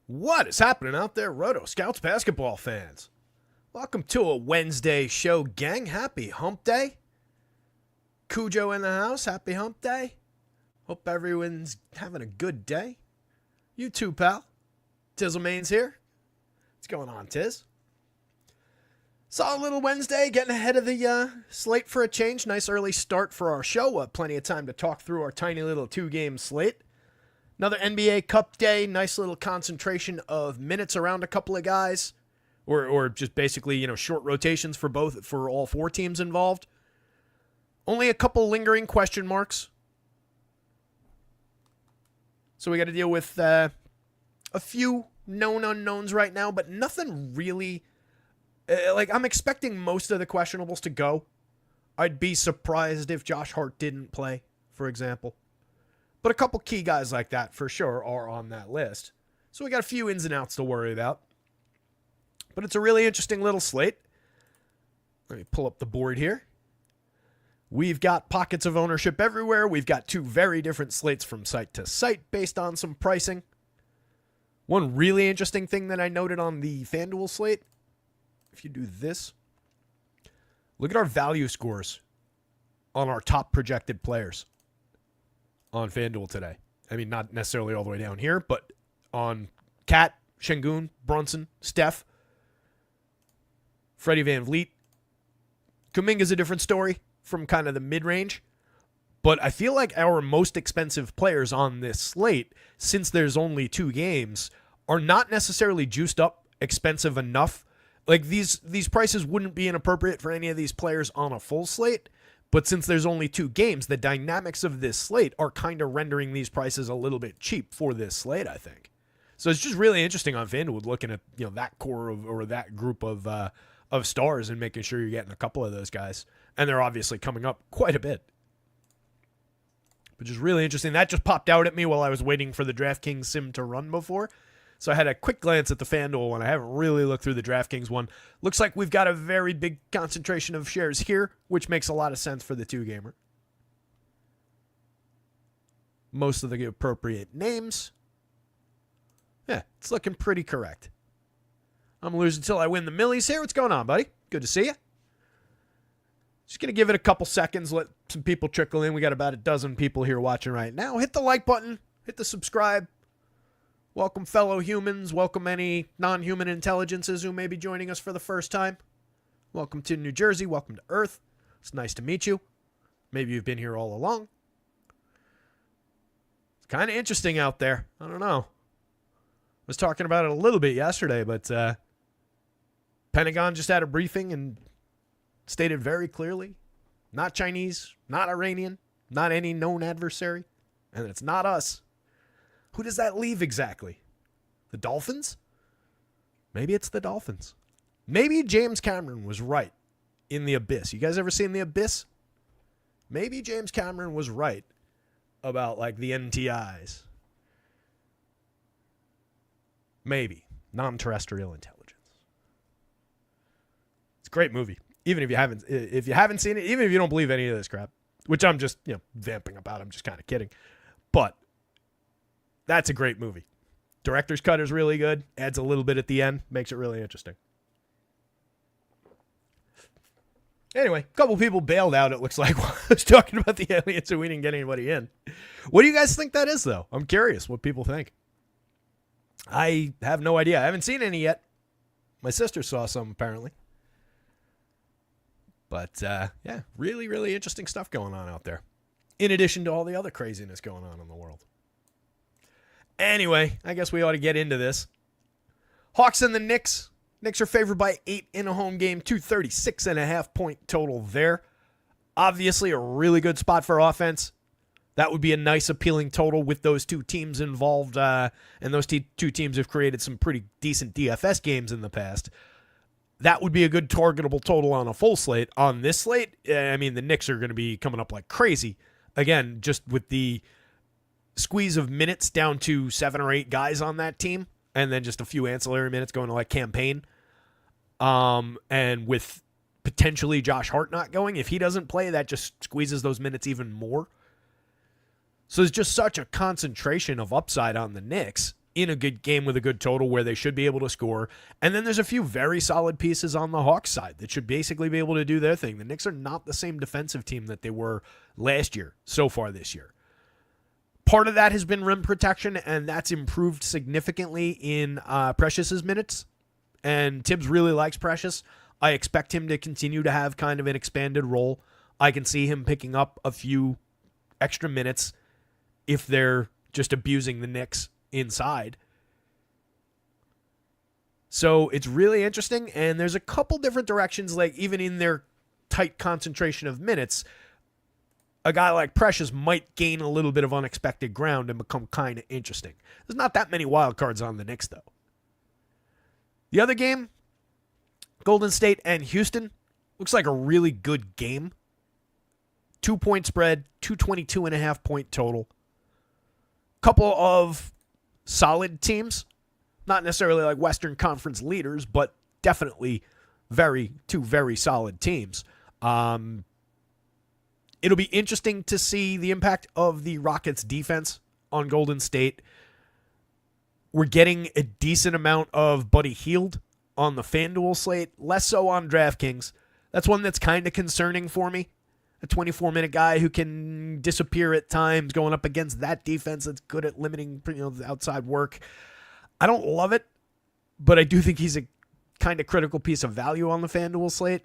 What is happening out there, Roto Scouts basketball fans? Welcome to a Wednesday show, gang. Happy hump day. Cujo in the house. Happy hump day. Hope everyone's having a good day. You too, pal. Tizzlemane's here. What's going on, Tiz? Solid little Wednesday, getting ahead of the slate for a change. Nice early start for our show. Plenty of time to talk through our tiny little two-game slate. Another NBA Cup day, nice little concentration of minutes around a couple of guys, or just basically, short rotations for all four teams involved. Only a couple lingering question marks. So we got to deal with a few known unknowns right now, but nothing really. I'm expecting most of the questionables to go. I'd be surprised if Josh Hart didn't play, for example. But a couple key guys like that, for sure, are on that list. So we got a few ins and outs to worry about. But it's a really interesting little slate. Let me pull up the board here. We've got pockets of ownership everywhere. We've got two very different slates from site to site based on some pricing. One really interesting thing that I noted on the FanDuel slate, if you do this, look at our value scores on our top projected players on FanDuel today. I mean, not necessarily all the way down here, but on Cat, Şengün, Brunson, Steph, Freddie VanVleet. Kuminga's a different story from kind of the mid-range, but I feel like our most expensive players on this slate, since there's only two games, are not necessarily juiced up expensive enough. Like these prices wouldn't be inappropriate for any of these players on a full slate. But since there's only two games, the dynamics of this slate are kind of rendering these prices a little bit cheap for this slate, I think. So it's just really interesting on FanDuel looking at that core or that group of stars and making sure you're getting a couple of those guys. And they're obviously coming up quite a bit. Which is really interesting. That just popped out at me while I was waiting for the DraftKings sim to run before. So I had a quick glance at the FanDuel one. I haven't really looked through the DraftKings one. Looks like we've got a very big concentration of shares here, which makes a lot of sense for the two-gamer. Most of the appropriate names. Yeah, it's looking pretty correct. I'm going to lose until I win the millies here. What's going on, buddy? Good to see you. Just going to give it a couple seconds, let some people trickle in. We got about a dozen people here watching right now. Hit the like button. Hit the subscribe. Welcome, fellow humans. Welcome any non-human intelligences who may be joining us for the first time. Welcome to New Jersey. Welcome to Earth. It's nice to meet you. Maybe you've been here all along. It's kind of interesting out there. I don't know. I was talking about it a little bit yesterday, but Pentagon just had a briefing and stated very clearly, not Chinese, not Iranian, not any known adversary, and it's not us. Who does that leave exactly? The Dolphins? Maybe it's the Dolphins. Maybe James Cameron was right in The Abyss. You guys ever seen The Abyss? Maybe James Cameron was right about the NTIs. Maybe. Non-terrestrial intelligence. It's a great movie. Even if you haven't seen it, even if you don't believe any of this crap, which I'm just, vamping about. I'm just kind of kidding. But that's a great movie. Director's cut is really good. Adds a little bit at the end. Makes it really interesting. Anyway, a couple people bailed out, it looks like, while I was talking about the aliens and we didn't get anybody in. What do you guys think that is, though? I'm curious what people think. I have no idea. I haven't seen any yet. My sister saw some, apparently. But, yeah, really, really interesting stuff going on out there. In addition to all the other craziness going on in the world. Anyway, I guess we ought to get into this. Hawks and the Knicks. Knicks are favored by 8 in a home game. 236.5 point total there. Obviously a really good spot for offense. That would be a nice appealing total with those two teams involved. And those two teams have created some pretty decent DFS games in the past. That would be a good targetable total on a full slate. On this slate, I mean, the Knicks are going to be coming up like crazy. Again, just with the squeeze of minutes down to 7 or 8 guys on that team, and then just a few ancillary minutes going to campaign. And with potentially Josh Hart not going, if he doesn't play, that just squeezes those minutes even more. So there's just such a concentration of upside on the Knicks in a good game with a good total where they should be able to score. And then there's a few very solid pieces on the Hawks side that should basically be able to do their thing. The Knicks are not the same defensive team that they were last year so far this year. Part of that has been rim protection, and that's improved significantly in Precious's minutes. And Tibbs really likes Precious. I expect him to continue to have kind of an expanded role. I can see him picking up a few extra minutes if they're just abusing the Knicks inside. So it's really interesting, and there's a couple different directions, like even in their tight concentration of minutes, a guy like Precious might gain a little bit of unexpected ground and become kind of interesting. There's not that many wild cards on the Knicks, though. The other game, Golden State and Houston, looks like a really good game. 2-point spread, 222.5 point total. Couple of solid teams. Not necessarily like Western Conference leaders, but definitely two very solid teams. It'll be interesting to see the impact of the Rockets' defense on Golden State. We're getting a decent amount of Buddy Hield on the FanDuel slate, less so on DraftKings. That's one that's kind of concerning for me. A 24-minute guy who can disappear at times going up against that defense that's good at limiting the outside work. I don't love it, but I do think he's a kind of critical piece of value on the FanDuel slate.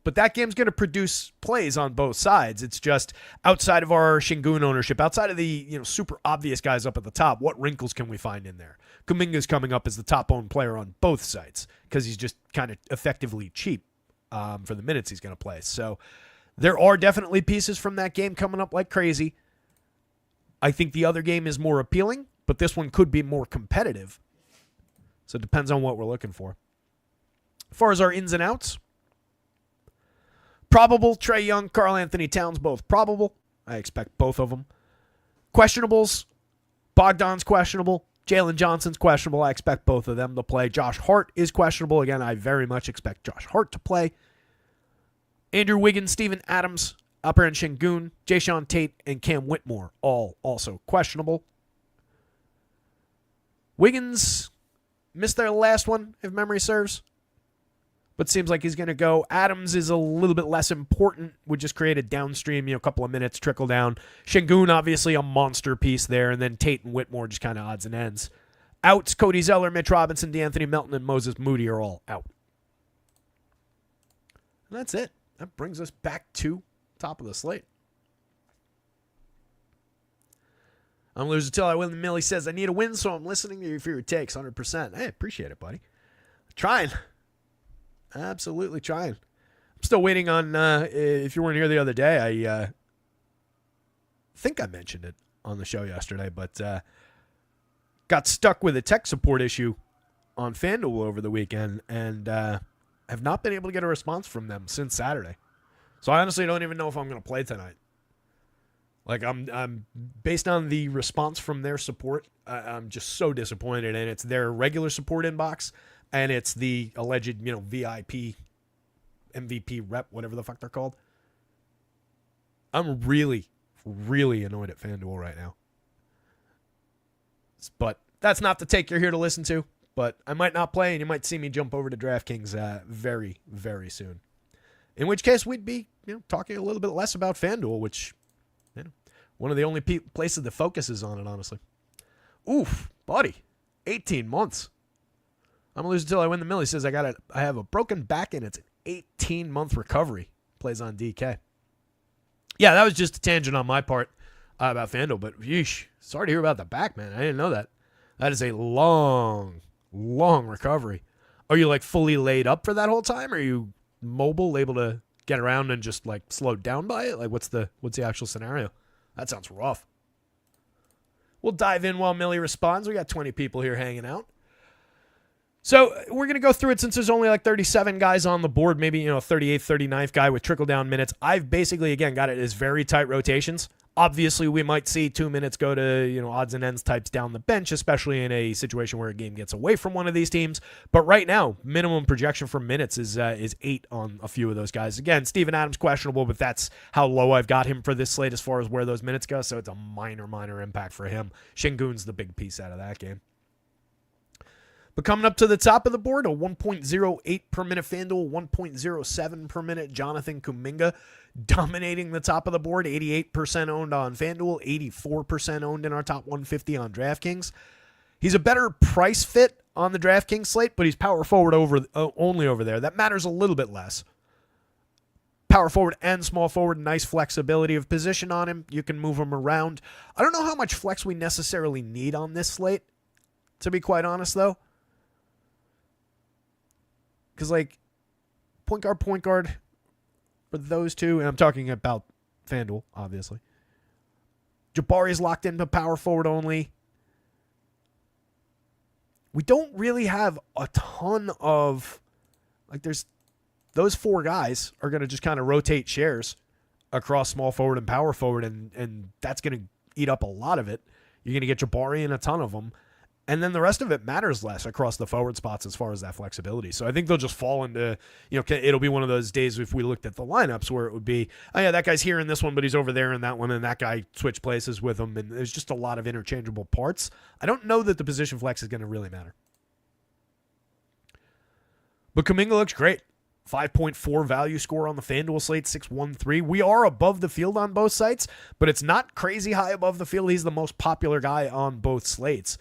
But that game's going to produce plays on both sides. It's just outside of our Şengün ownership, outside of the super obvious guys up at the top, what wrinkles can we find in there? Kuminga's coming up as the top-owned player on both sides because he's just kind of effectively cheap for the minutes he's going to play. So there are definitely pieces from that game coming up like crazy. I think the other game is more appealing, but this one could be more competitive. So it depends on what we're looking for. As far as our ins and outs, probable, Trae Young, Karl Anthony Towns, both probable. I expect both of them. Questionables, Bogdan's questionable. Jalen Johnson's questionable. I expect both of them to play. Josh Hart is questionable. Again, I very much expect Josh Hart to play. Andrew Wiggins, Steven Adams, Alperen Şengün, Jayshawn Tate, and Cam Whitmore, all also questionable. Wiggins missed their last one, if memory serves, but seems like he's going to go. Adams is a little bit less important. Would just create a downstream, a couple of minutes, trickle down. Şengün, obviously a monster piece there, and then Tate and Whitmore just kind of odds and ends. Outs, Cody Zeller, Mitch Robinson, DeAnthony Melton, and Moses Moody are all out. And that's it. That brings us back to top of the slate. I'm loser till I win. The Millie says, I need a win, so I'm listening to you for your takes 100%. Hey, appreciate it, buddy. Trying. Absolutely trying. I'm still waiting on, if you weren't here the other day, I think I mentioned it on the show yesterday, but got stuck with a tech support issue on FanDuel over the weekend, and have not been able to get a response from them since Saturday. So I honestly don't even know if I'm going to play tonight. Like, I'm based on the response from their support, I'm just so disappointed. And it's their regular support inbox, and it's the alleged, VIP, MVP rep, whatever the fuck they're called. I'm really, really annoyed at FanDuel right now. But that's not the take you're here to listen to. But I might not play, and you might see me jump over to DraftKings very, very soon. In which case, we'd be talking a little bit less about FanDuel, which, one of the only places that focuses on it, honestly. Oof, buddy, 18 months. I'm gonna lose until I win the Millie. Says I have a broken back, and it's an 18-month recovery. Plays on DK. Yeah, that was just a tangent on my part about FanDuel, but yeesh, sorry to hear about the back, man. I didn't know that. That is a long recovery. Are you like fully laid up for that whole time? Or are you mobile, able to get around and just like slowed down by it? Like what's the actual scenario? That sounds rough. We'll dive in while Millie responds. We got 20 people here hanging out. So we're going to go through it since there's only like 37 guys on the board, maybe, 38th, 39th guy with trickle-down minutes. I've basically, again, got it as very tight rotations. Obviously, we might see 2 minutes go to, odds and ends types down the bench, especially in a situation where a game gets away from one of these teams. But right now, minimum projection for minutes is 8 on a few of those guys. Again, Steven Adams questionable, but that's how low I've got him for this slate as far as where those minutes go. So it's a minor impact for him. Şengün's the big piece out of that game. But coming up to the top of the board, a 1.08 per minute FanDuel, 1.07 per minute Jonathan Kuminga, dominating the top of the board, 88% owned on FanDuel, 84% owned in our top 150 on DraftKings. He's a better price fit on the DraftKings slate, but he's power forward only over there. That matters a little bit less. Power forward and small forward, nice flexibility of position on him. You can move him around. I don't know how much flex we necessarily need on this slate, to be quite honest, though. Because, like, point guard for those two, and I'm talking about FanDuel, obviously. Jabari is locked into power forward only. We don't really have a ton of, like, there's those four guys are going to just kind of rotate shares across small forward and power forward, and that's going to eat up a lot of it. You're going to get Jabari in a ton of them. And then the rest of it matters less across the forward spots as far as that flexibility. So I think they'll just fall into, it'll be one of those days if we looked at the lineups where it would be, oh yeah, that guy's here in this one, but he's over there in that one, and that guy switched places with him. And there's just a lot of interchangeable parts. I don't know that the position flex is going to really matter. But Kuminga looks great. 5.4 value score on the FanDuel slate, 613. We are above the field on both sites, but it's not crazy high above the field. He's the most popular guy on both slates.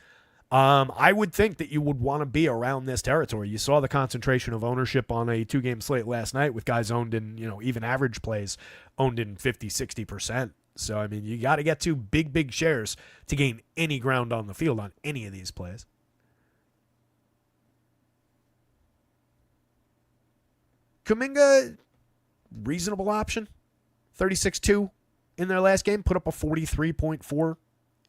I would think that you would want to be around this territory. You saw the concentration of ownership on a 2-game slate last night with guys owned in, even average plays owned in 50, 60%. So, I mean, you got to get to big shares to gain any ground on the field on any of these plays. Kuminga, reasonable option. 36-2 in their last game, put up a 43.4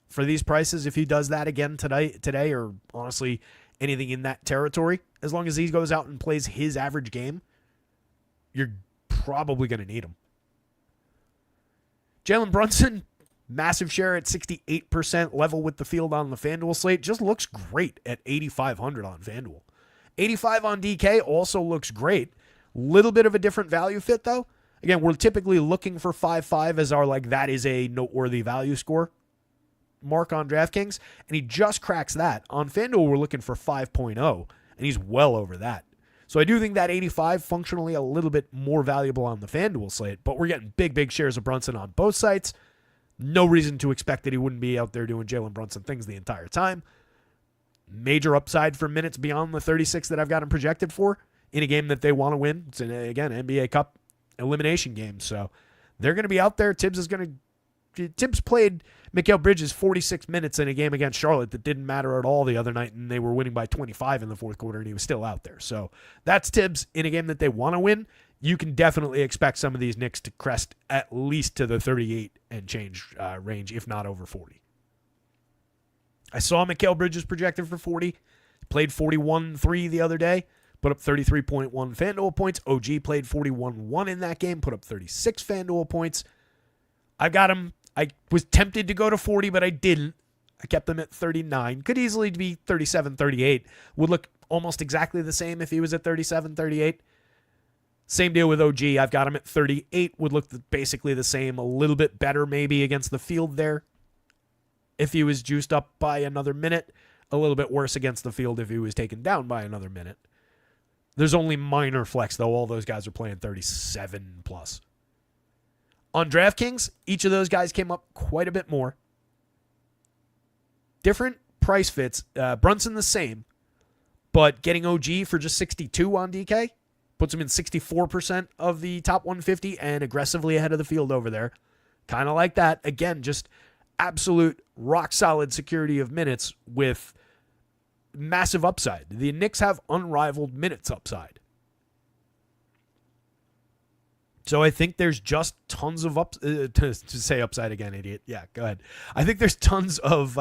for these prices. If he does that again today, or honestly anything in that territory, as long as he goes out and plays his average game, you're probably going to need him. Jalen Brunson, massive share at 68%, level with the field on the FanDuel slate, just looks great at 8,500 on FanDuel. 85 on DK also looks great. Little bit of a different value fit, though. Again, we're typically looking for 5.5 as our, that is a noteworthy value score mark on DraftKings, and he just cracks that. On FanDuel, we're looking for 5.0, and he's well over that. So I do think that 85 functionally a little bit more valuable on the FanDuel slate, but we're getting big shares of Brunson on both sites. No reason to expect that he wouldn't be out there doing Jalen Brunson things the entire time. Major upside for minutes beyond the 36 that I've got him projected for in a game that they want to win. It's, again, NBA Cup elimination game, so they're going to be out there. Tibbs played Mikal Bridges 46 minutes in a game against Charlotte that didn't matter at all the other night, and they were winning by 25 in the fourth quarter, and he was still out there. So that's Tibbs in a game that they want to win. You can definitely expect some of these Knicks to crest at least to the 38 and change range, if not over 40. I saw Mikal Bridges projected for 40. He played 41-3 the other day, put up 33.1 FanDuel points. OG played 41-1 in that game, put up 36 FanDuel points. I got him. I was tempted to go to 40, but I didn't. I kept him at 39. Could easily be 37-38. Would look almost exactly the same if he was at 37-38. Same deal with OG. I've got him at 38. Would look basically the same. A little bit better maybe against the field there if he was juiced up by another minute. A little bit worse against the field if he was taken down by another minute. There's only minor flex, though. All those guys are playing 37 plus. On DraftKings, each of those guys came up quite a bit more. Different price fits. Brunson the same, but getting OG for just 62 on DK puts him in 64% of the top 150 and aggressively ahead of the field over there. Kind of like that. Again, just absolute rock-solid security of minutes with massive upside. The Knicks have unrivaled minutes upside. So I think there's just tons of to say upside again, idiot. Yeah, go ahead. I think there's tons of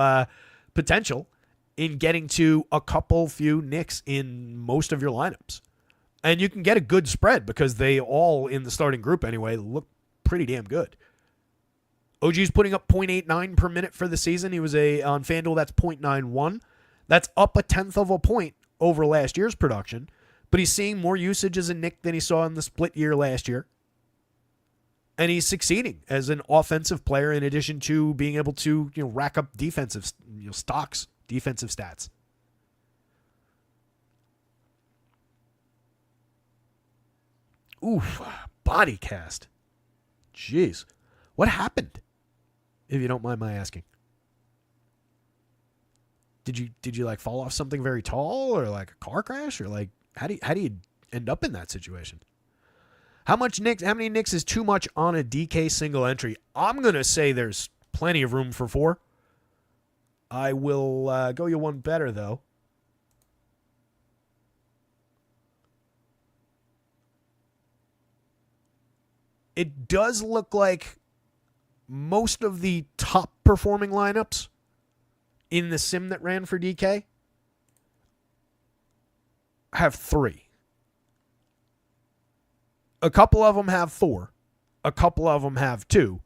potential in getting to a few Knicks in most of your lineups. And you can get a good spread because they all, in the starting group anyway, look pretty damn good. OG's putting up 0.89 per minute for the season. He was on FanDuel, that's 0.91. That's up a tenth of a point over last year's production. But he's seeing more usage as a Knick than he saw in the split year last year. And he's succeeding as an offensive player in addition to being able to rack up defensive stocks, defensive stats. Oof, body cast. Jeez. What happened? If you don't mind my asking. Did you like fall off something very tall, or like a car crash, or like how do you end up in that situation? How many Knicks is too much on a DK single entry? I'm going to say there's plenty of room for 4. I will go you one better, though. It does look like most of the top performing lineups in the sim that ran for DK have 3. A couple of them have 4. A couple of them have 2.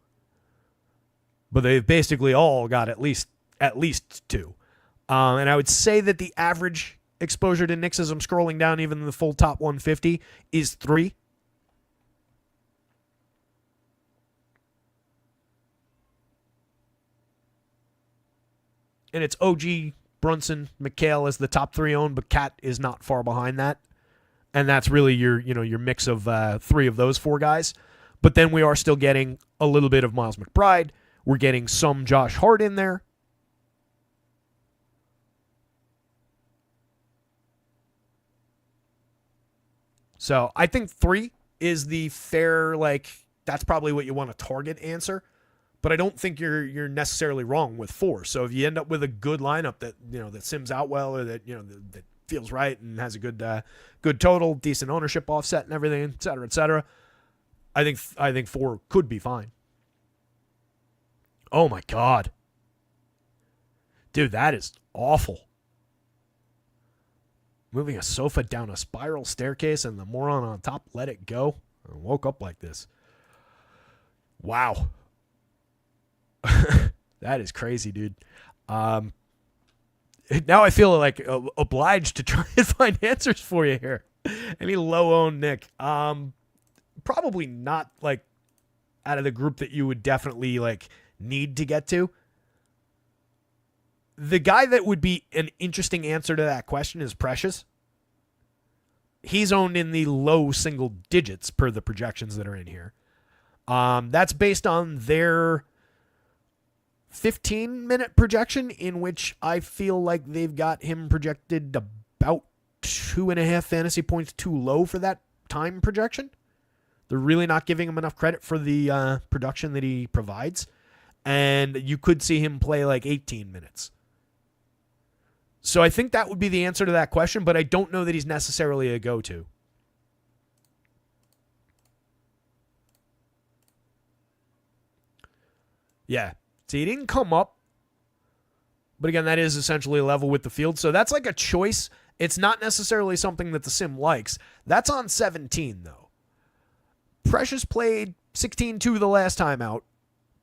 But they've basically all got at least 2. And I would say that the average exposure to Knicks, as I'm scrolling down even the full top 150, is 3. And it's OG, Brunson, McHale as the top 3 owned, but Cat is not far behind that. And that's really your mix of 3 of those 4 guys. But then we are still getting a little bit of Miles McBride. We're getting some Josh Hart in there. So I think 3 is the fair, that's probably what you want to target answer. But I don't think you're necessarily wrong with 4. So if you end up with a good lineup that that sims out well, or that that feels right and has a good total, decent ownership offset and everything, et cetera, I think 4 could be fine. Oh my God, dude, that is awful. Moving a sofa down a spiral staircase and the moron on top let it go. I woke up like this. Wow. That is crazy, dude. Now I feel like obliged to try and find answers for you here. Any low-owned Nick? Probably not out of the group that you would definitely need to get to. The guy that would be an interesting answer to that question is Precious. He's owned in the low single digits per the projections that are in here. That's based on their 15-minute projection, in which I feel like they've got him projected about 2.5 fantasy points too low for that time projection. They're really not giving him enough credit for the production that he provides. And you could see him play 18 minutes. So I think that would be the answer to that question, but I don't know that he's necessarily a go-to. Yeah. See, he didn't come up. But again, that is essentially level with the field. So that's a choice. It's not necessarily something that the sim likes. That's on 17, though. Precious played 16-2 the last time out.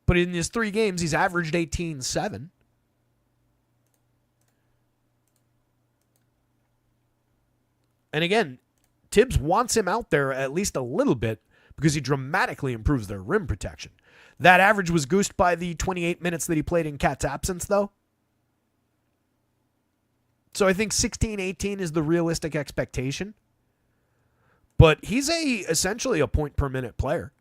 But in his 3 games, he's averaged 18-7. And again, Tibbs wants him out there at least a little bit because he dramatically improves their rim protection. That average was goosed by the 28 minutes that he played in Cat's absence, though. So I think 16-18 is the realistic expectation. But he's essentially a point per minute player.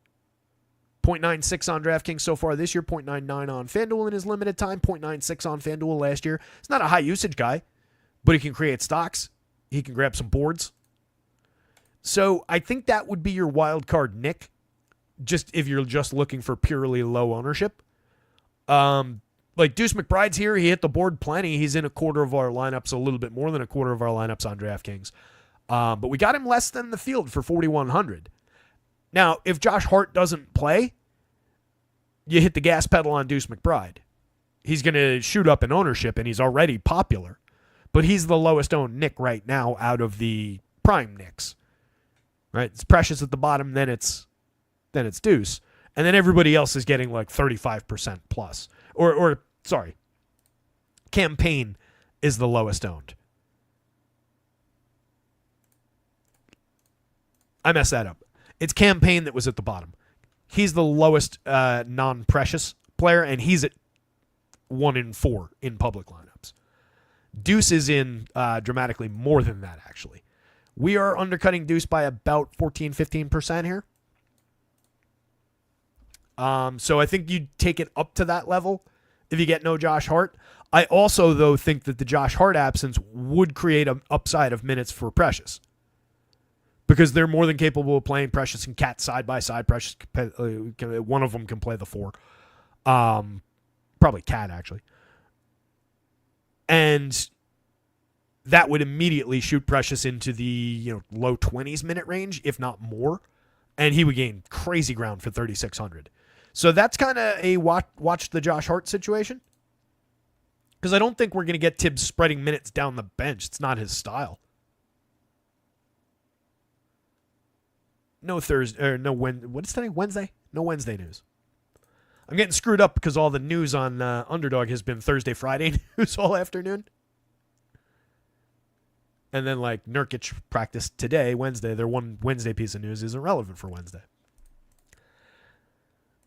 0.96 on DraftKings so far this year, 0.99 on FanDuel in his limited time, 0.96 on FanDuel last year. He's not a high usage guy, but he can create stocks. He can grab some boards. So I think that would be your wild card Nick, just if you're just looking for purely low ownership. Deuce McBride's here. He hit the board plenty. He's in a quarter of our lineups, a little bit more than a quarter of our lineups on DraftKings. But we got him less than the field for 4,100. Now, if Josh Hart doesn't play, you hit the gas pedal on Deuce McBride. He's going to shoot up in ownership, and he's already popular. But he's the lowest owned Nick right now out of the prime Knicks. Right? It's Precious at the bottom, then it's Deuce. And then everybody else is getting 35% plus. Or sorry, Campaign is the lowest owned. I messed that up. It's Campaign that was at the bottom. He's the lowest non-Precious player, and he's at 1 in 4 in public lineups. Deuce is in dramatically more than that, actually, We are undercutting Deuce by about 14, 15% here. So I think you'd take it up to that level if you get no Josh Hart. I also, though, think that the Josh Hart absence would create an upside of minutes for Precious, because they're more than capable of playing Precious and Cat side by side. Precious, one of them can play the 4. Probably Cat, actually. And that would immediately shoot Precious into the low 20s minute range, if not more. And he would gain crazy ground for 3,600. So that's kind of a watch the Josh Hart situation. Because I don't think we're going to get Tibbs spreading minutes down the bench. It's not his style. No Thursday, or no Wednesday. What is today? Wednesday? No Wednesday news. I'm getting screwed up because all the news on Underdog has been Thursday, Friday news all afternoon. And then like Nurkic practiced today, Wednesday. Their one Wednesday piece of news isn't relevant for Wednesday.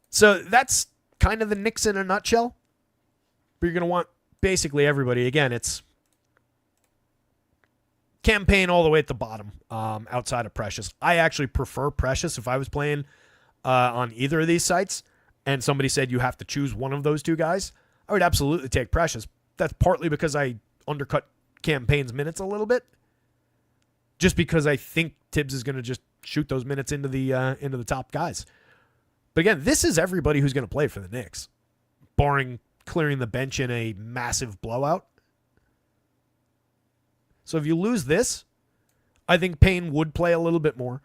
So that's kind of the Knicks in a nutshell. But you're going to want basically everybody. Again, it's campaign all the way at the bottom outside of Precious. I actually prefer Precious if I was playing on either of these sites and somebody said you have to choose one of those two guys. I would absolutely take Precious. That's partly because I undercut campaign's minutes a little bit, just because I think Tibbs is going to just shoot those minutes into the top guys. But again, this is everybody who's going to play for the Knicks, barring clearing the bench in a massive blowout. So if you lose this, I think Payne would play a little bit more.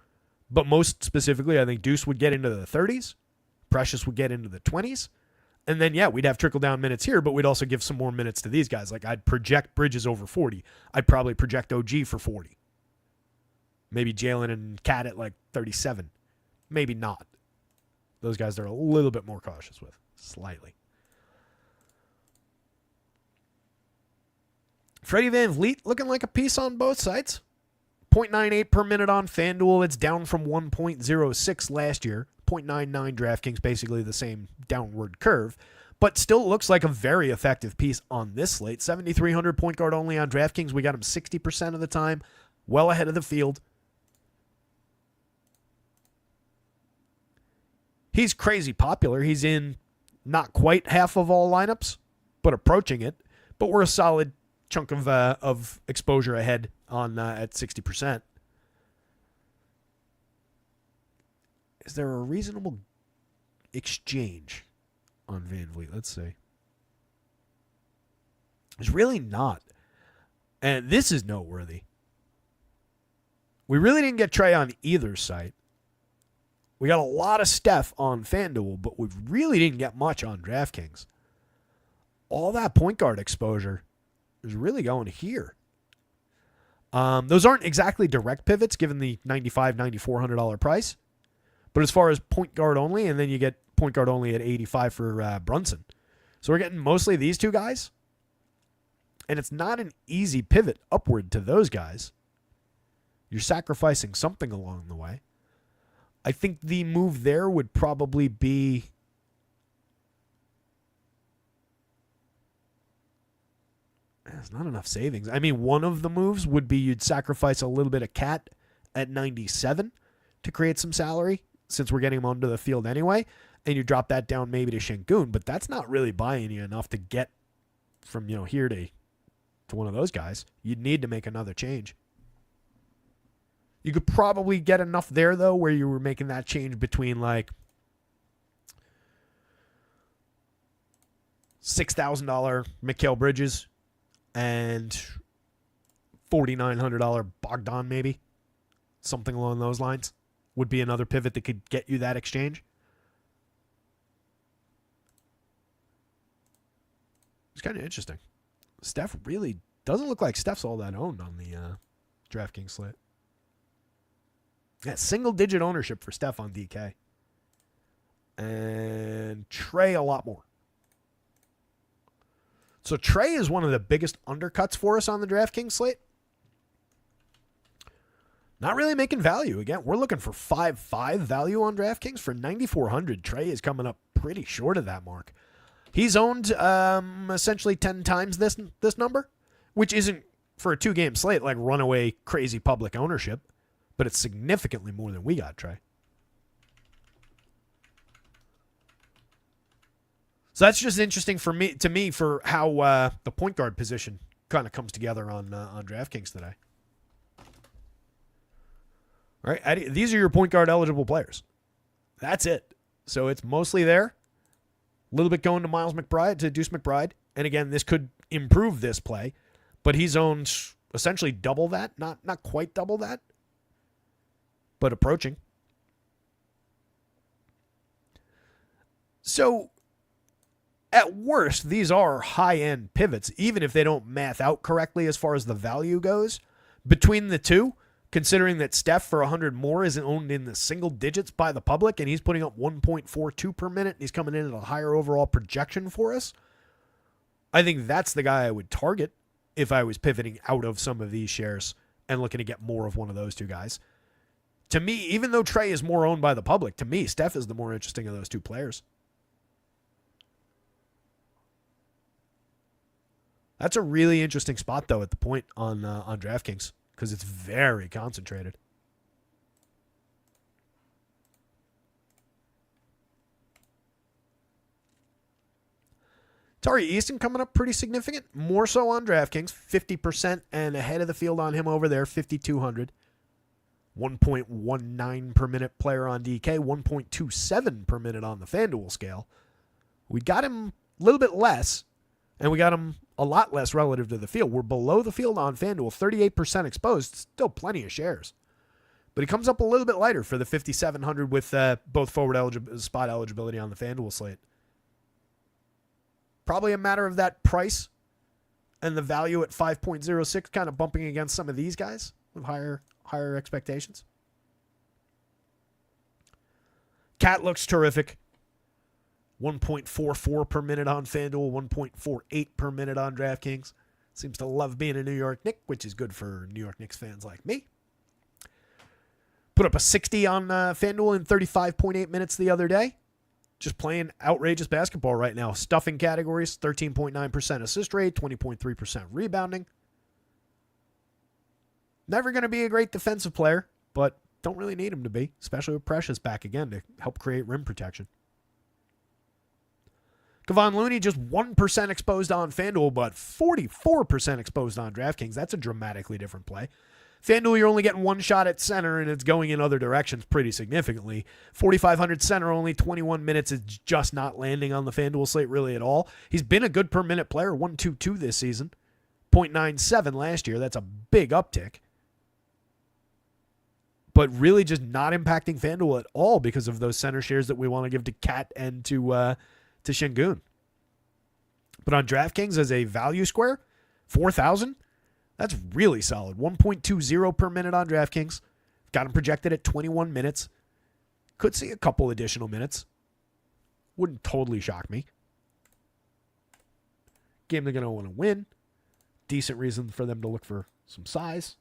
But most specifically, I think Deuce would get into the 30s. Precious would get into the 20s. And then, yeah, we'd have trickle-down minutes here, but we'd also give some more minutes to these guys. Like, I'd project Bridges over 40. I'd probably project OG for 40. Maybe Jalen and Cat at, like, 37. Maybe not. Those guys they're a little bit more cautious with. Slightly. Freddie VanVleet looking like a piece on both sides. 0.98 per minute on FanDuel. It's down from 1.06 last year. 0.99 DraftKings, basically the same downward curve, but still looks like a very effective piece on this slate. 7,300 point guard only on DraftKings. We got him 60% of the time, well ahead of the field. He's crazy popular. He's in not quite half of all lineups, but approaching it. But we're a solid chunk of exposure ahead on at 60%. Is there a reasonable exchange on VanVleet? Let's see. There's really not. And this is noteworthy. We really didn't get Trey on either site. We got a lot of Steph on FanDuel, but we really didn't get much on DraftKings. All that point guard exposure is really going here. Those aren't exactly direct pivots given the $9,500, $9,400 price. But as far as point guard only, and then you get point guard only at 85 for Brunson. So we're getting mostly these two guys. And it's not an easy pivot upward to those guys. You're sacrificing something along the way. I think the move there would probably be there's not enough savings. I mean, one of the moves would be you'd sacrifice a little bit of Cat at 97 to create some salary, since we're getting him onto the field anyway, and you drop that down maybe to Şengün, but that's not really buying you enough to get from here to one of those guys. You'd need to make another change. You could probably get enough there, though, where you were making that change between, like, $6,000 Mikal Bridges and $4,900 Bogdan, maybe. Something along those lines would be another pivot that could get you that exchange. It's kind of interesting. Steph really doesn't look like Steph's all that owned on the DraftKings slate. Yeah, single-digit ownership for Steph on DK. And Trey a lot more. So Trey is one of the biggest undercuts for us on the DraftKings slate. Not really making value. Again, we're looking for 5.5 value on DraftKings. For 9,400, Trey is coming up pretty short of that mark. He's owned essentially 10 times this number, which isn't for a 2-game slate, like runaway crazy public ownership, but it's significantly more than we got, Trey. So that's just interesting for me for how the point guard position kind of comes together on DraftKings today. All right, these are your point guard eligible players. That's it. So it's mostly there. A little bit going to Deuce McBride. And again, this could improve this play, but he's owned essentially double that. Not quite double that, but approaching. So at worst, these are high-end pivots, even if they don't math out correctly as far as the value goes. Between the two, considering that Steph for 100 more isn't owned in the single digits by the public, and he's putting up 1.42 per minute, and he's coming in at a higher overall projection for us, I think that's the guy I would target if I was pivoting out of some of these shares and looking to get more of one of those two guys. To me, even though Trey is more owned by the public, to me, Steph is the more interesting of those two players. That's a really interesting spot, though, at the point on DraftKings, because it's very concentrated. Tari Easton coming up pretty significant, more so on DraftKings, 50% and ahead of the field on him over there, 5,200. 1.19 per minute player on DK, 1.27 per minute on the FanDuel scale. We got him a little bit less, and we got him a lot less relative to the field. We're below the field on FanDuel, 38% exposed, still plenty of shares. But he comes up a little bit lighter for the 5,700 with both forward spot eligibility on the FanDuel slate. Probably a matter of that price and the value at 5.06 kind of bumping against some of these guys with higher expectations. Cat looks terrific. 1.44 per minute on FanDuel, 1.48 per minute on DraftKings. Seems to love being a New York Knicks, which is good for New York Knicks fans like me. Put up a 60 on FanDuel in 35.8 minutes the other day. Just playing outrageous basketball right now. Stuffing categories, 13.9% assist rate, 20.3% rebounding. Never going to be a great defensive player, but don't really need him to be, especially with Precious back again to help create rim protection. Kevon Looney just 1% exposed on FanDuel, but 44% exposed on DraftKings. That's a dramatically different play. FanDuel, you're only getting one shot at center, and it's going in other directions pretty significantly. 4,500 center, only 21 minutes. It's just not landing on the FanDuel slate really at all. He's been a good per-minute player, 1.22 this season. 0.97 last year. That's a big uptick. But really just not impacting FanDuel at all because of those center shares that we want to give to Cat and to Şengün. But on DraftKings as a value square, 4,000, that's really solid. 1.20 per minute on DraftKings. Got him projected at 21 minutes. Could see a couple additional minutes. Wouldn't totally shock me. Game they're going to want to win. Decent reason for them to look for some size.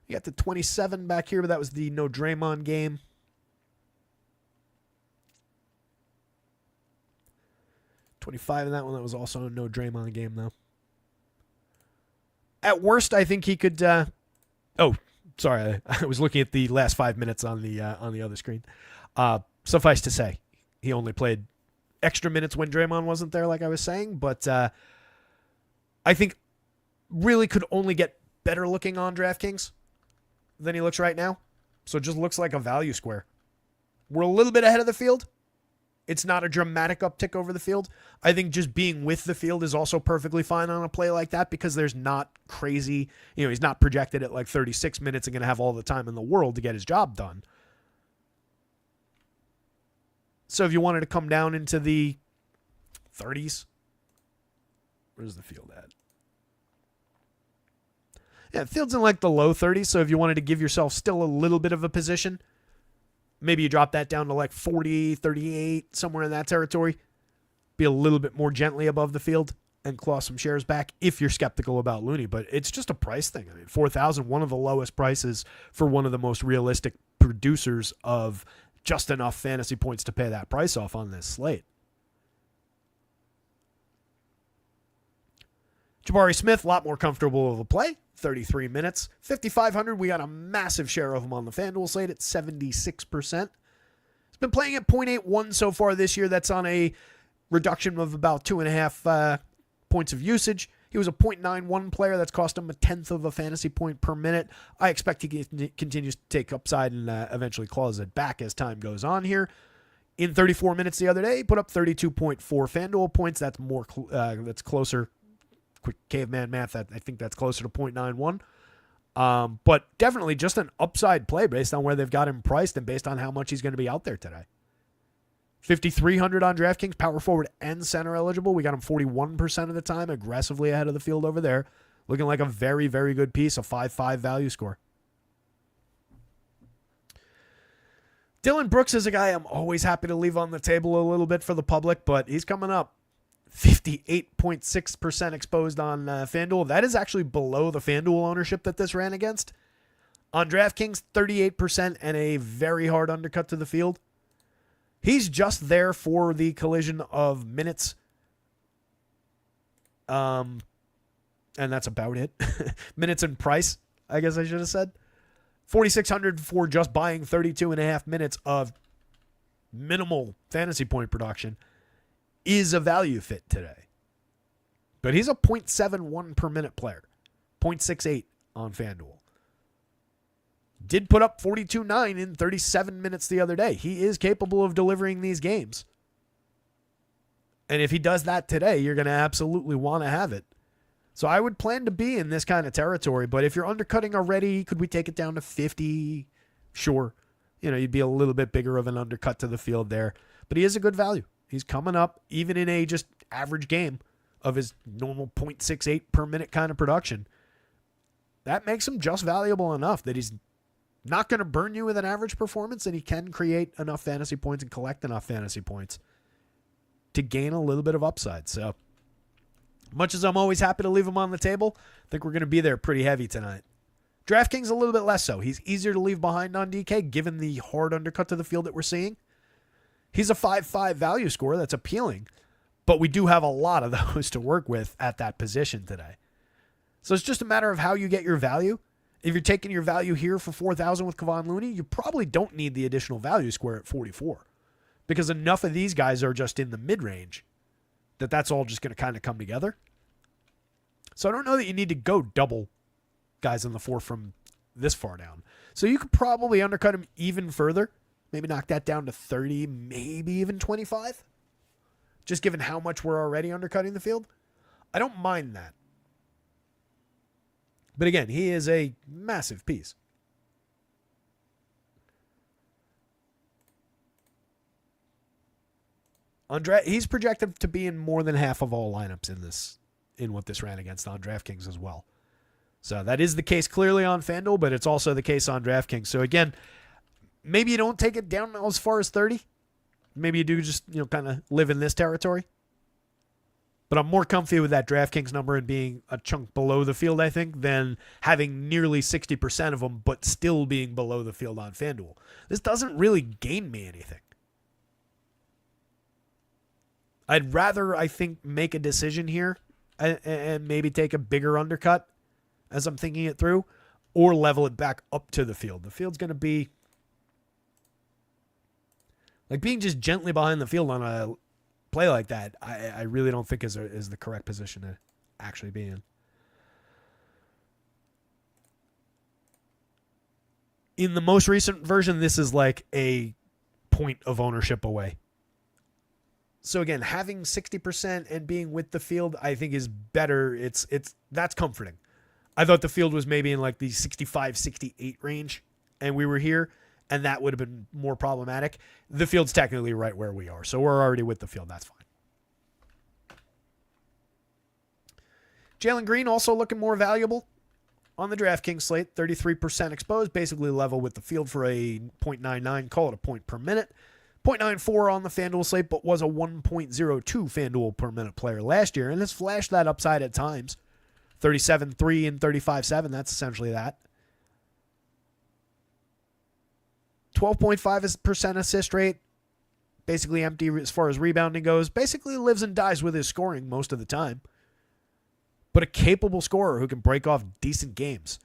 You got the 27 back here, but that was the no Draymond game. $25 in that one. That was also a no Draymond game, though. At worst, I think he could. Sorry, I was looking at the last 5 minutes on the other screen. Suffice to say, he only played extra minutes when Draymond wasn't there, like I was saying. But I think really could only get better looking on DraftKings than he looks right now. So it just looks like a value square. We're a little bit ahead of the field. It's not a dramatic uptick over the field. I think just being with the field is also perfectly fine on a play like that because there's not crazy, he's not projected at like 36 minutes and going to have all the time in the world to get his job done. So if you wanted to come down into the 30s, where's the field at? Yeah, the field's in like the low 30s, so if you wanted to give yourself still a little bit of a position, maybe you drop that down to like 40, 38, somewhere in that territory. Be a little bit more gently above the field and claw some shares back if you're skeptical about Looney. But it's just a price thing. I mean, 4,000, one of the lowest prices for one of the most realistic producers of just enough fantasy points to pay that price off on this slate. Jabari Smith, a lot more comfortable of a play. 33 minutes. 5,500. We got a massive share of him on the FanDuel slate at 76%. He's been playing at 0.81 so far this year. That's on a reduction of about 2.5 points of usage. He was a 0.91 player. That's cost him a tenth of a fantasy point per minute. I expect he continues to take upside and eventually claws it back as time goes on here. In 34 minutes the other day, he put up 32.4 FanDuel points. That's more. That's closer. Quick caveman math. I think that's closer to 0.91. But definitely just an upside play based on where they've got him priced and based on how much he's going to be out there today. 5,300 on DraftKings, power forward and center eligible. We got him 41% of the time, aggressively ahead of the field over there. Looking like a very, very good piece, a 5.5 value score. Dylan Brooks is a guy I'm always happy to leave on the table a little bit for the public, but he's coming up. 58.6% exposed on FanDuel. That is actually below the FanDuel ownership that this ran against. On DraftKings, 38% and a very hard undercut to the field. He's just there for the collision of minutes. And that's about it. Minutes and price, I guess I should have said. 4,600 for just buying 32.5 minutes of minimal fantasy point production is a value fit today. But he's a 0.71 per minute player. 0.68 on FanDuel. Did put up 42.9 in 37 minutes the other day. He is capable of delivering these games. And if he does that today, you're going to absolutely want to have it. So I would plan to be in this kind of territory. But if you're undercutting already, could we take it down to 50? Sure. You'd be a little bit bigger of an undercut to the field there. But he is a good value. He's coming up, even in a just average game of his normal 0.68 per minute kind of production. That makes him just valuable enough that he's not going to burn you with an average performance, and he can create enough fantasy points and collect enough fantasy points to gain a little bit of upside. So, much as I'm always happy to leave him on the table, I think we're going to be there pretty heavy tonight. DraftKings a little bit less so. He's easier to leave behind on DK, given the hard undercut to the field that we're seeing. He's a 5.5 value score. That's appealing, but we do have a lot of those to work with at that position today. So it's just a matter of how you get your value. If you're taking your value here for 4,000 with Kevon Looney, you probably don't need the additional value square at 44 because enough of these guys are just in the mid-range that that's all just going to kind of come together. So I don't know that you need to go double guys on the 4 from this far down. So you could probably undercut him even further, maybe knock that down to 30, maybe even 25, just given how much we're already undercutting the field. I don't mind that. But again, he is a massive piece. He's projected to be in more than half of all lineups in what this ran against on DraftKings as well. So that is the case clearly on FanDuel, but it's also the case on DraftKings. So again, maybe you don't take it down as far as 30. Maybe you do just, kind of live in this territory. But I'm more comfy with that DraftKings number and being a chunk below the field, I think, than having nearly 60% of them, but still being below the field on FanDuel. This doesn't really gain me anything. I'd rather, I think, make a decision here and maybe take a bigger undercut as I'm thinking it through, or level it back up to the field. The field's going to be like being just gently behind the field on a play like that. I really don't think is the correct position to actually be in. In the most recent version, this is like a point of ownership away. So again, having 60% and being with the field, I think is better. That's comforting. I thought the field was maybe in like the 65, 68 range, and we were here, and that would have been more problematic. The field's technically right where we are, so we're already with the field. That's fine. Jalen Green also looking more valuable on the DraftKings slate. 33% exposed, basically level with the field for a 0.99, call it a point per minute. 0.94 on the FanDuel slate, but was a 1.02 FanDuel per minute player last year, and has flashed that upside at times. 37.3 and 35.7, that's essentially that. 12.5% assist rate, basically empty as far as rebounding goes. Basically lives and dies with his scoring most of the time. but a capable scorer who can break off decent games.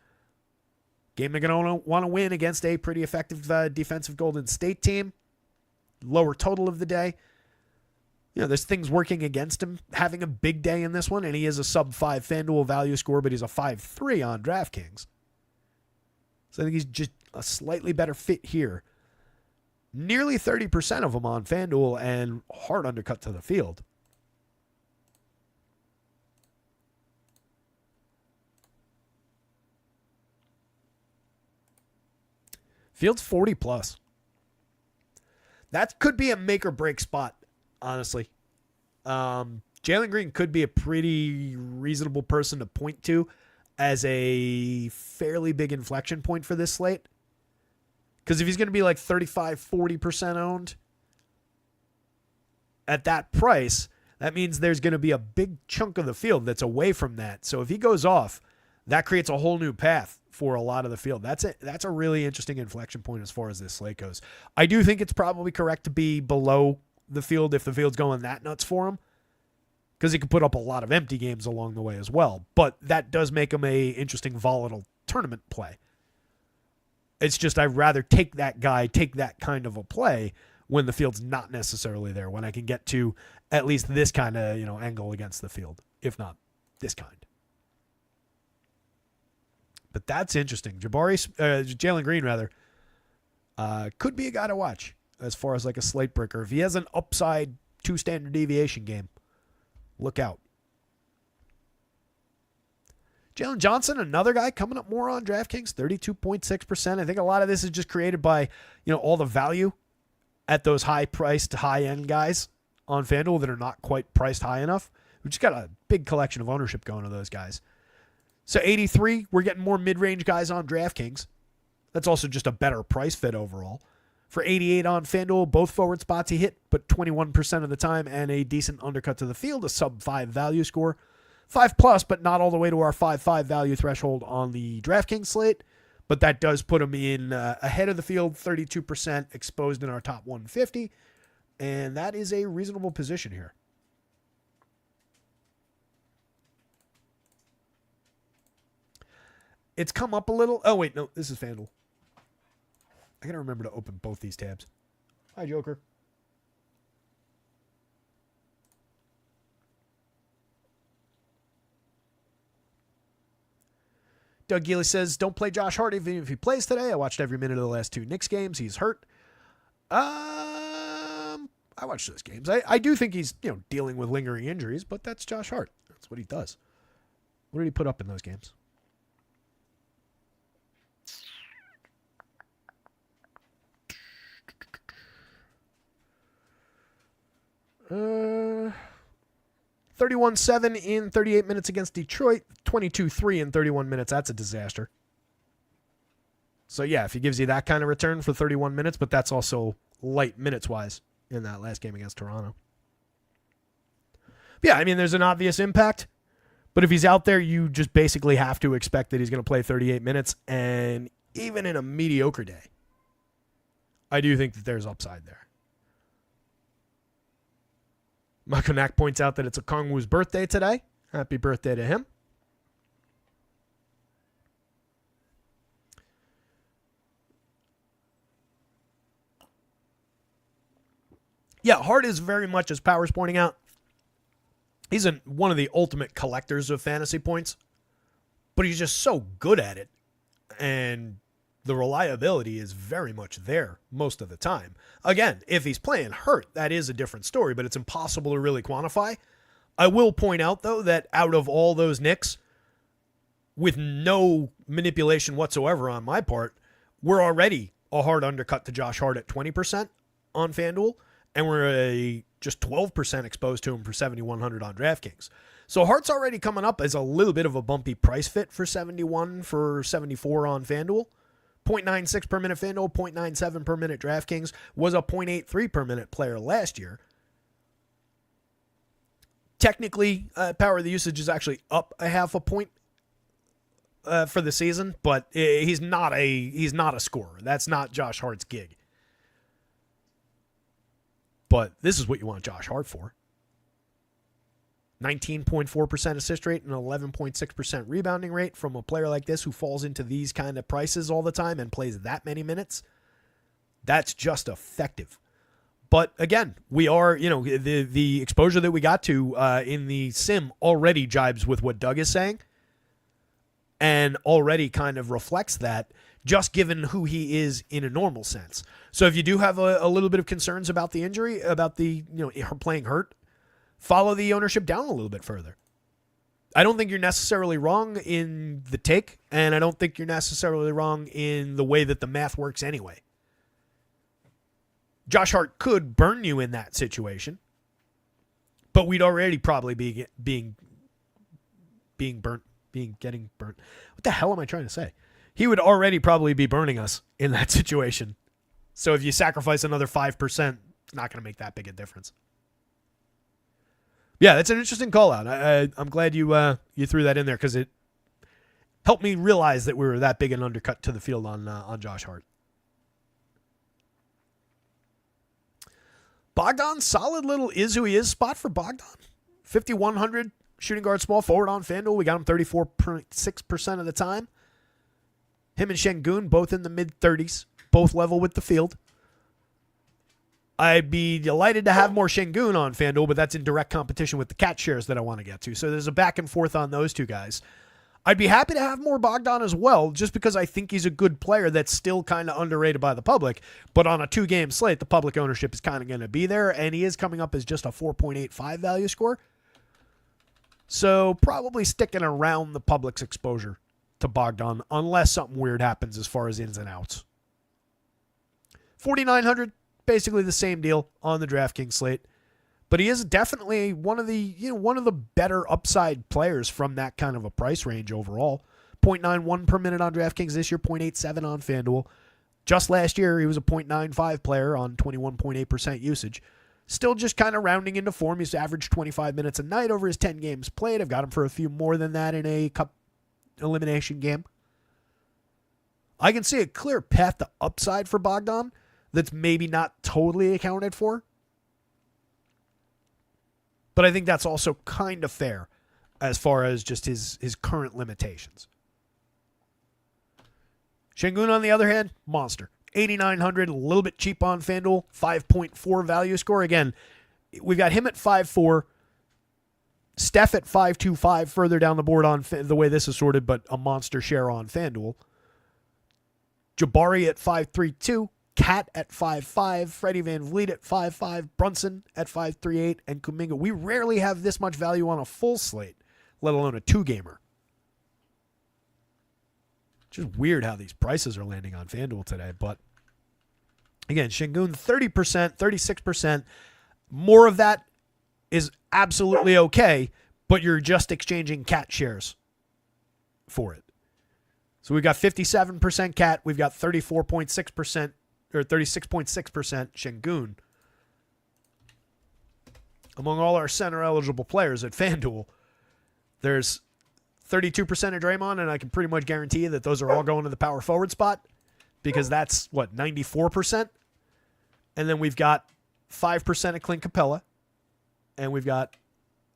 Game they're going to want to win against a pretty effective defensive Golden State team. Lower total of the day. There's things working against him having a big day in this one, and he is a sub-5 FanDuel value score, but he's a 5.3 on DraftKings. So I think he's just a slightly better fit here. Nearly 30% of them on FanDuel and hard undercut to the field. Field's 40 plus. That could be a make or break spot, honestly. Jalen Green could be a pretty reasonable person to point to as a fairly big inflection point for this slate. Because if he's going to be like 35, 40% owned at that price, that means there's going to be a big chunk of the field that's away from that. So if he goes off, that creates a whole new path for a lot of the field. That's a really interesting inflection point as far as this slate goes. I do think it's probably correct to be below the field if the field's going that nuts for him, because he could put up a lot of empty games along the way as well. But that does make him a interesting volatile tournament play. It's just I'd rather take that kind of a play when the field's not necessarily there, when I can get to at least this kind of angle against the field, if not this kind. But that's interesting. Jalen Green, rather, could be a guy to watch as far as like a slate breaker. If he has an upside 2 standard deviation game, look out. Jalen Johnson, another guy coming up more on DraftKings, 32.6%. I think a lot of this is just created by all the value at those high-priced, high-end guys on FanDuel that are not quite priced high enough. We've just got a big collection of ownership going to those guys. So 83, we're getting more mid-range guys on DraftKings. That's also just a better price fit overall. For 88 on FanDuel, both forward spots he hit, but 21% of the time, and a decent undercut to the field, a sub-5 value score. 5 plus, but not all the way to our 5.5 value threshold on the DraftKings slate. But that does put him in ahead of the field, 32% exposed in our top 150. And that is a reasonable position here. It's come up a little. Oh, wait, no, this is FanDuel. I got to remember to open both these tabs. Hi, Joker. Doug Geely says, don't play Josh Hart even if he plays today. I watched every minute of the last 2 Knicks games. He's hurt. I watched those games. I do think he's dealing with lingering injuries, but that's Josh Hart. That's what he does. What did he put up in those games? 31-7 in 38 minutes against Detroit, 22-3 in 31 minutes. That's a disaster. So, yeah, if he gives you that kind of return for 31 minutes, but that's also light minutes-wise in that last game against Toronto. But yeah, I mean, there's an obvious impact, but if he's out there, you just basically have to expect that he's going to play 38 minutes, and even in a mediocre day, I do think that there's upside there. Michael Knack points out that it's a Kongwu's birthday today. Happy birthday to him. Yeah, Hart is very much, as Power's pointing out, he's one of the ultimate collectors of fantasy points, but he's just so good at it, and the reliability is very much there most of the time. Again, if he's playing hurt, that is a different story, but it's impossible to really quantify. I will point out, though, that out of all those Knicks, with no manipulation whatsoever on my part, we're already a hard undercut to Josh Hart at 20% on FanDuel, and we're just 12% exposed to him for 7,100 on DraftKings. So Hart's already coming up as a little bit of a bumpy price fit for 71, for 74 on FanDuel. 0.96 per minute FanDuel, 0.97 per minute DraftKings, was a 0.83 per minute player last year. Technically, power of the usage is actually up a half a point for the season, but he's not a scorer. That's not Josh Hart's gig. But this is what you want Josh Hart for. 19.4% assist rate and 11.6% rebounding rate from a player like this who falls into these kind of prices all the time and plays that many minutes. That's just effective. But again, we are, the exposure that we got to in the sim already jibes with what Doug is saying and already kind of reflects that, just given who he is in a normal sense. So if you do have a little bit of concerns about the injury, about her playing hurt, follow the ownership down a little bit further. I don't think you're necessarily wrong in the take, and I don't think you're necessarily wrong in the way that the math works anyway. Josh Hart could burn you in that situation, but we'd already probably be getting burnt. What the hell am I trying to say? He would already probably be burning us in that situation. So if you sacrifice another 5%, it's not going to make that big a difference. Yeah, that's an interesting call out. I'm glad you threw that in there because it helped me realize that we were that big an undercut to the field on Josh Hart. Bogdan, solid little is who he is spot for Bogdan. 5,100 shooting guard small forward on FanDuel. We got him 34.6% of the time. Him and Şengün both in the mid-30s, both level with the field. I'd be delighted to have more Şengün on FanDuel, but that's in direct competition with the cat shares that I want to get to. So there's a back and forth on those two guys. I'd be happy to have more Bogdan as well, just because I think he's a good player that's still kind of underrated by the public. But on a 2-game slate, the public ownership is kind of going to be there, and he is coming up as just a 4.85 value score. So probably sticking around the public's exposure to Bogdan, unless something weird happens as far as ins and outs. 4,900, basically the same deal on the DraftKings slate. But he is definitely one of the better upside players from that kind of a price range overall. 0.91 per minute on DraftKings this year, 0.87 on FanDuel. Just last year, he was a 0.95 player on 21.8% usage. Still just kind of rounding into form. He's averaged 25 minutes a night over his 10 games played. I've got him for a few more than that in a cup elimination game. I can see a clear path to upside for Bogdan that's maybe not totally accounted for. But I think that's also kind of fair as far as just his current limitations. Şengün, on the other hand, monster. 8,900, a little bit cheap on FanDuel. 5.4 value score. Again, we've got him at 5.4. Steph at 5.25 further down the board on the way this is sorted, but a monster share on FanDuel. Jabari at 5.32. Cat at 5.5, Freddie VanVleet at 5.5, Brunson at 5.38, and Kuminga. We rarely have this much value on a full slate, let alone a 2-gamer. Just weird how these prices are landing on FanDuel today. But again, Şengün 30%, 36%. More of that is absolutely okay, but you're just exchanging cat shares for it. So we've got 57% cat. We've got 34.6% or 36.6% Şengün. Among all our center-eligible players at FanDuel, there's 32% of Draymond, and I can pretty much guarantee you that those are all going to the power forward spot because that's, 94%? And then we've got 5% of Clint Capella, and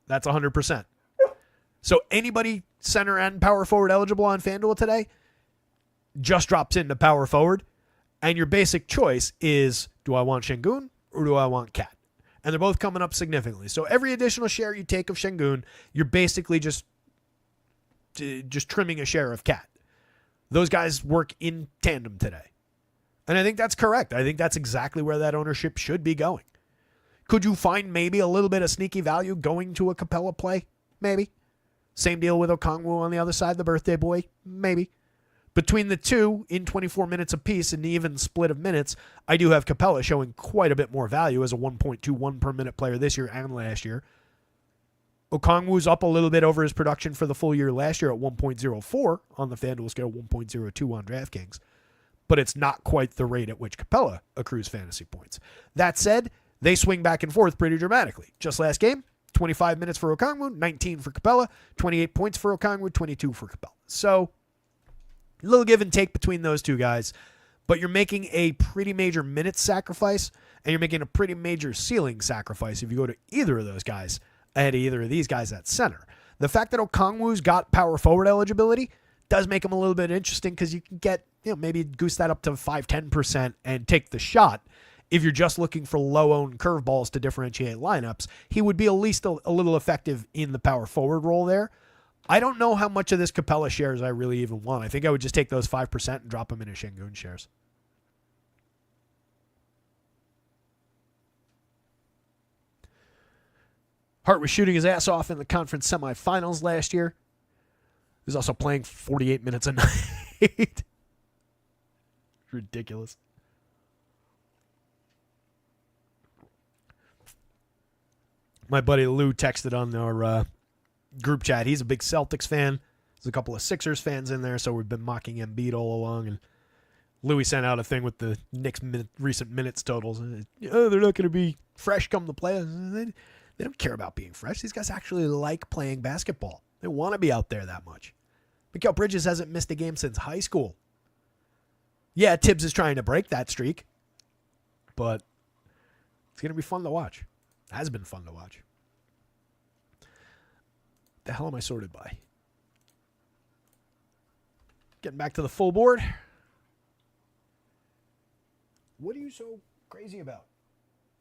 that's 100%. So anybody center and power forward eligible on FanDuel today just drops into power forward. And your basic choice is, do I want Şengün or do I want Cat? And they're both coming up significantly. So every additional share you take of Şengün, you're basically just trimming a share of Cat. Those guys work in tandem today. And I think that's correct. I think that's exactly where that ownership should be going. Could you find maybe a little bit of sneaky value going to a Capella play? Maybe. Same deal with Okongwu on the other side, the birthday boy? Maybe. Between the two, in 24 minutes apiece, and the even split of minutes, I do have Capella showing quite a bit more value as a 1.21 per minute player this year and last year. Okongwu's up a little bit over his production for the full year last year at 1.04 on the FanDuel scale, 1.02 on DraftKings. But it's not quite the rate at which Capella accrues fantasy points. That said, they swing back and forth pretty dramatically. Just last game, 25 minutes for Okongwu, 19 for Capella, 28 points for Okongwu, 22 for Capella. So, a little give and take between those two guys, but you're making a pretty major minutes sacrifice, and you're making a pretty major ceiling sacrifice if you go to either of those guys ahead of either of these guys at center. The fact that Okongwu's got power forward eligibility does make him a little bit interesting because you can get, maybe goose that up to 5-10% and take the shot. If you're just looking for low-owned curveballs to differentiate lineups, he would be at least a little effective in the power forward role there. I don't know how much of this Capella shares I really even want. I think I would just take those 5% and drop them into Şengün shares. Hart was shooting his ass off in the conference semifinals last year. He was also playing 48 minutes a night. Ridiculous. My buddy Lou texted on our group chat. He's a big Celtics fan. There's a couple of Sixers fans in there, so we've been mocking Embiid all along. And Louis sent out a thing with the Knicks recent minutes totals. They're not going to be fresh come the playoffs. They don't care about being fresh. These guys actually like playing basketball. They want to be out there that much. Mikal Bridges hasn't missed a game since high school. Yeah, Tibbs is trying to break that streak, but it's going to be fun to watch. It has been fun to watch. The hell am I sorted by? Getting back to the full board. What are you so crazy about?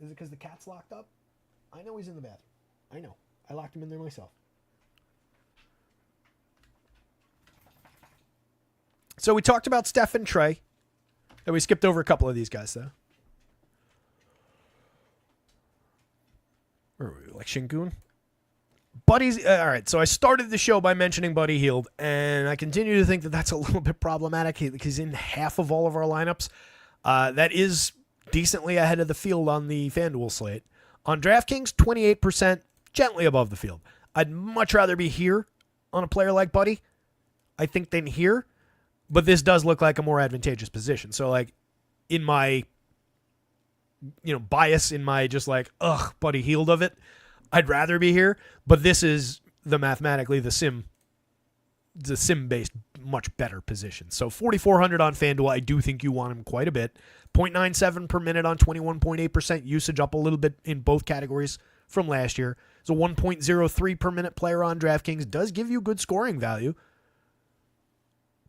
Is it because the cat's locked up? I know he's in the bathroom. I know. I locked him in there myself. So we talked about Steph and Trey. And we skipped over a couple of these guys, though. Where were we? Like Şengün? Buddy's... all right, so I started the show by mentioning Buddy Hield, and I continue to think that that's a little bit problematic. He's in half of all of our lineups. That is decently ahead of the field on the FanDuel slate. On DraftKings, 28%, gently above the field. I'd much rather be here on a player like Buddy, I think, than here. But this does look like a more advantageous position. So, like, in my, bias, in my just like, Buddy Hield of it, I'd rather be here. But this is the sim-based, much better position. So, 4,400 on FanDuel, I do think you want him quite a bit. 0.97 per minute on 21.8% usage, up a little bit in both categories from last year. So, 1.03 per minute player on DraftKings does give you good scoring value.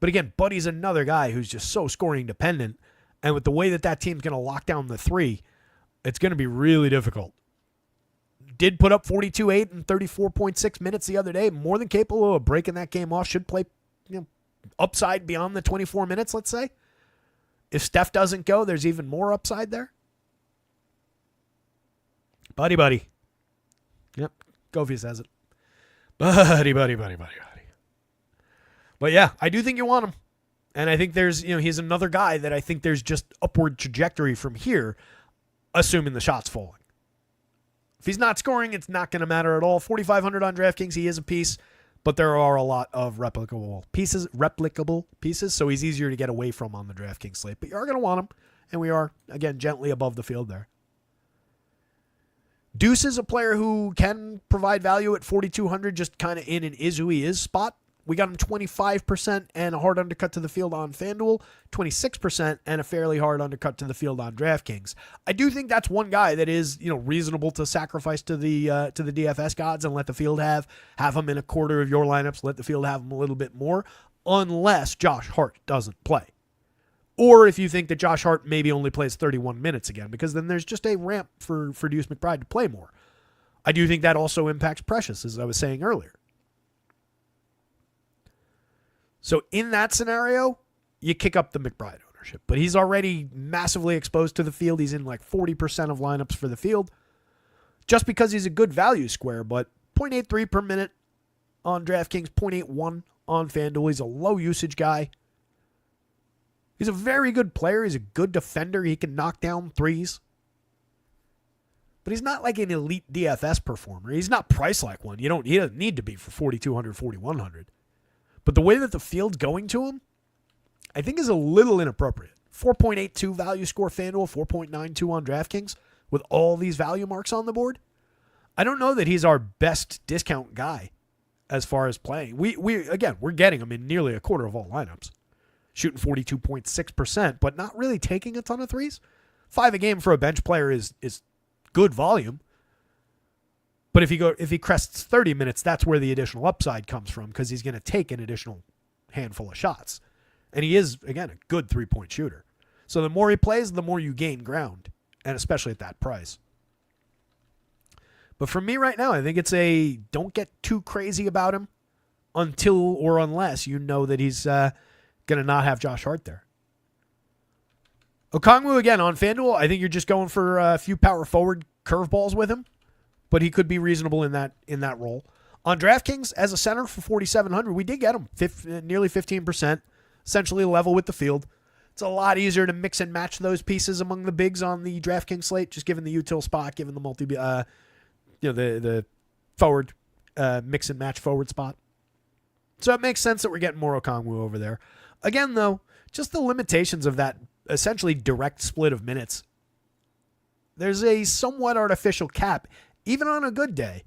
But again, Buddy's another guy who's just so scoring dependent. And with the way that team's going to lock down the three, it's going to be really difficult. Did put up 42.8 and 34.6 minutes the other day. More than capable of breaking that game off. Should play upside beyond the 24 minutes, let's say. If Steph doesn't go, there's even more upside there. Buddy. Yep, Gofi says it. Buddy. But yeah, I do think you want him. And I think there's, he's another guy that I think there's just upward trajectory from here, assuming the shot's falling. If he's not scoring, it's not going to matter at all. 4,500 on DraftKings, he is a piece, but there are a lot of replicable pieces, so he's easier to get away from on the DraftKings slate. But you are going to want him, and we are, again, gently above the field there. Deuce is a player who can provide value at 4,200, just kind of in an is who he is spot. We got him 25% and a hard undercut to the field on FanDuel, 26% and a fairly hard undercut to the field on DraftKings. I do think that's one guy that is, reasonable to sacrifice to the DFS gods and let the field have him in a quarter of your lineups, let the field have him a little bit more, unless Josh Hart doesn't play. Or if you think that Josh Hart maybe only plays 31 minutes again, because then there's just a ramp for Deuce McBride to play more. I do think that also impacts Precious, as I was saying earlier. So in that scenario, you kick up the McBride ownership. But he's already massively exposed to the field. He's in like 40% of lineups for the field. Just because he's a good value square, but 0.83 per minute on DraftKings, 0.81 on FanDuel. He's a low usage guy. He's a very good player. He's a good defender. He can knock down threes. But he's not like an elite DFS performer. He's not priced like one. He doesn't need to be for 4,200, 4,100. But the way that the field's going to him, I think is a little inappropriate. 4.82 value score FanDuel, 4.92 on DraftKings with all these value marks on the board. I don't know that he's our best discount guy as far as playing. We're getting him in nearly a quarter of all lineups. Shooting 42.6%, but not really taking a ton of threes. 5 a game for a bench player is good volume. But But if he crests 30 minutes, that's where the additional upside comes from, because he's going to take an additional handful of shots. And he is, again, a good 3-point shooter. So the more he plays, the more you gain ground, and especially at that price. But for me right now, I think it's don't get too crazy about him until or unless you know that he's going to not have Josh Hart there. Okongwu, again, on FanDuel, I think you're just going for a few power forward curveballs with him, but he could be reasonable in that role. On DraftKings, as a center for 4,700, we did get him nearly 15%, essentially level with the field. It's a lot easier to mix and match those pieces among the bigs on the DraftKings slate, just given the util spot, given the the forward mix and match forward spot. So it makes sense that we're getting more Okongwu over there. Again, though, just the limitations of that essentially direct split of minutes. There's a somewhat artificial cap, even on a good day.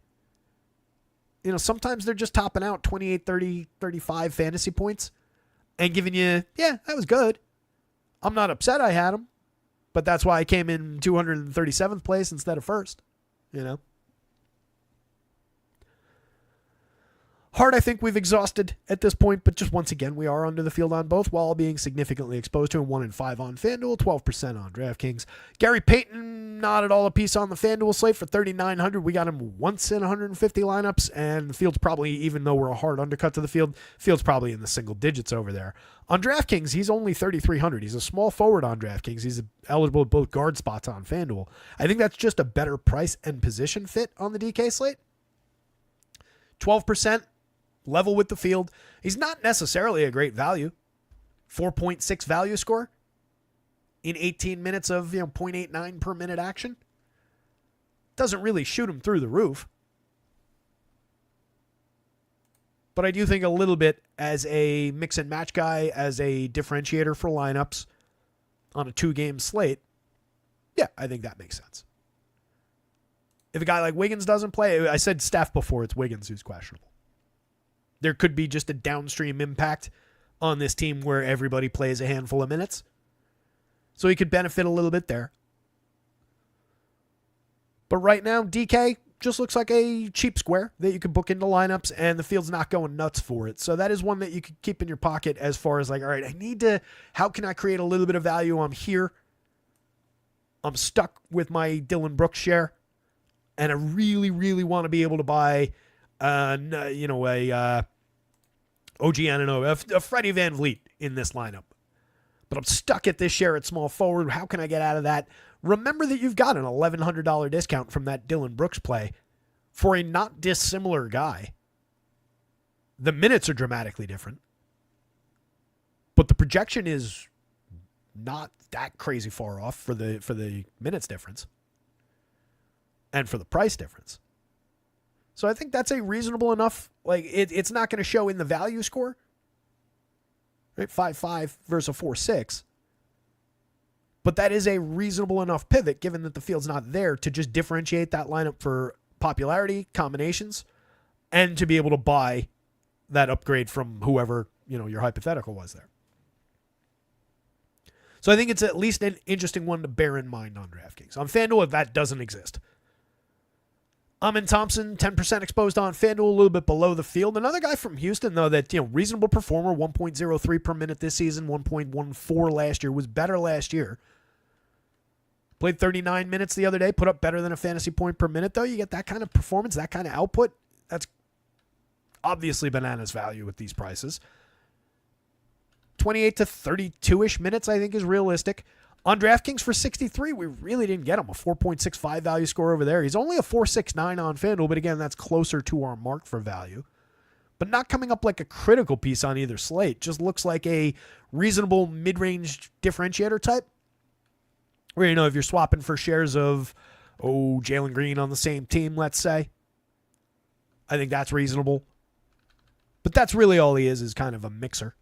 Sometimes they're just topping out 28, 30, 35 fantasy points and giving you, yeah, that was good. I'm not upset I had him, but that's why I came in 237th place instead of first, Hart, I think we've exhausted at this point, but just once again, we are under the field on both while being significantly exposed to him. 1-5 on FanDuel, 12% on DraftKings. Gary Payton, not at all a piece on the FanDuel slate for 3,900. We got him once in 150 lineups, and the field's probably, even though we're a hard undercut to the field's probably in the single digits over there. On DraftKings, he's only 3,300. He's a small forward on DraftKings. He's eligible at both guard spots on FanDuel. I think that's just a better price and position fit on the DK slate. 12%. Level with the field. He's not necessarily a great value. 4.6 value score in 18 minutes of 0.89 per minute action. Doesn't really shoot him through the roof. But I do think a little bit as a mix and match guy, as a differentiator for lineups on a 2-game slate, yeah, I think that makes sense. If a guy like Wiggins doesn't play, I said Steph before, it's Wiggins who's questionable. There could be just a downstream impact on this team where everybody plays a handful of minutes. So he could benefit a little bit there. But right now, DK just looks like a cheap square that you could book into lineups, and the field's not going nuts for it. So that is one that you could keep in your pocket as far as all right, how can I create a little bit of value? I'm here. I'm stuck with my Dylan Brooks share, and I really, really want to be able to buy OG Anunoby, a Freddie Van Vliet in this lineup. But I'm stuck at this share at small forward. How can I get out of that? Remember that you've got an $1,100 discount from that Dylan Brooks play for a not dissimilar guy. The minutes are dramatically different, but the projection is not that crazy far off for the minutes difference and for the price difference. So I think that's a reasonable enough, it's not going to show in the value score, right? 5.5 versus a 4.6. But that is a reasonable enough pivot given that the field's not there to just differentiate that lineup for popularity, combinations, and to be able to buy that upgrade from whoever, your hypothetical was there. So I think it's at least an interesting one to bear in mind on DraftKings. On FanDuel, that doesn't exist. Amin Thompson, 10% exposed on FanDuel, a little bit below the field. Another guy from Houston, though, that, reasonable performer, 1.03 per minute this season, 1.14 last year, was better last year. Played 39 minutes the other day, put up better than a fantasy point per minute, though. You get that kind of performance, that kind of output. That's obviously bananas value with these prices. 28 to 32-ish minutes, I think, is realistic. On DraftKings for 63, we really didn't get him. A 4.65 value score over there. He's only a 4.69 on FanDuel, but again, that's closer to our mark for value. But not coming up like a critical piece on either slate. Just looks like a reasonable mid-range differentiator type. Where, if you're swapping for shares of, Jalen Green on the same team, let's say. I think that's reasonable. But that's really all he is kind of a mixer.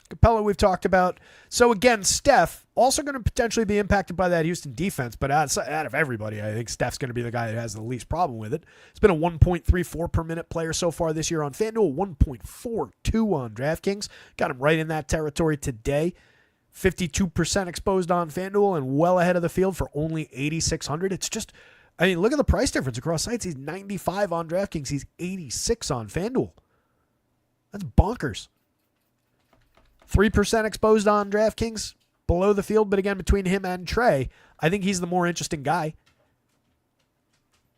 Capella we've talked about. So again, Steph also going to potentially be impacted by that Houston defense, but out of everybody, I think Steph's going to be the guy that has the least problem with it. It's been a 1.34 per minute player so far this year on FanDuel, 1.42 on DraftKings. Got him right in that territory today. 52% exposed on FanDuel and well ahead of the field for only 8,600. It's just I mean, look at the price difference across sites. He's 95 on DraftKings. He's 86 on FanDuel. That's bonkers. 3% exposed on DraftKings, below the field, but again, between him and Trey, I think he's the more interesting guy.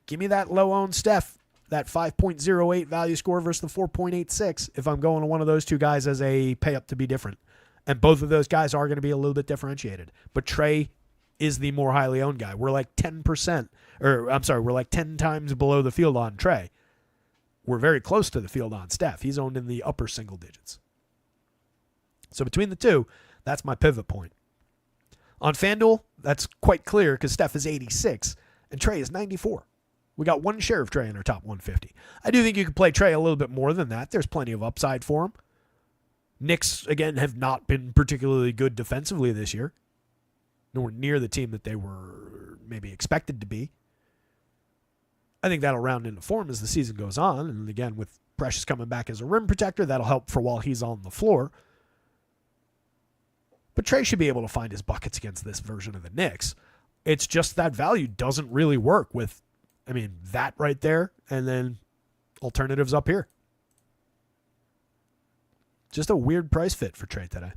Give me that low-owned Steph, that 5.08 value score versus the 4.86 if I'm going to one of those two guys as a pay-up to be different. And both of those guys are going to be a little bit differentiated. But Trey is the more highly owned guy. We're like 10%, we're like 10 times below the field on Trey. We're very close to the field on Steph. He's owned in the upper single digits. So between the two, that's my pivot point. On FanDuel, that's quite clear because Steph is 86 and Trey is 94. We got one share of Trey in our top 150. I do think you could play Trey a little bit more than that. There's plenty of upside for him. Knicks, again, have not been particularly good defensively this year. Nowhere near the team that they were maybe expected to be. I think that'll round into form as the season goes on. And again, with Precious coming back as a rim protector, that'll help for while he's on the floor. But Trey should be able to find his buckets against this version of the Knicks. It's just that value doesn't really work with, that right there and then alternatives up here. Just a weird price fit for Trey today.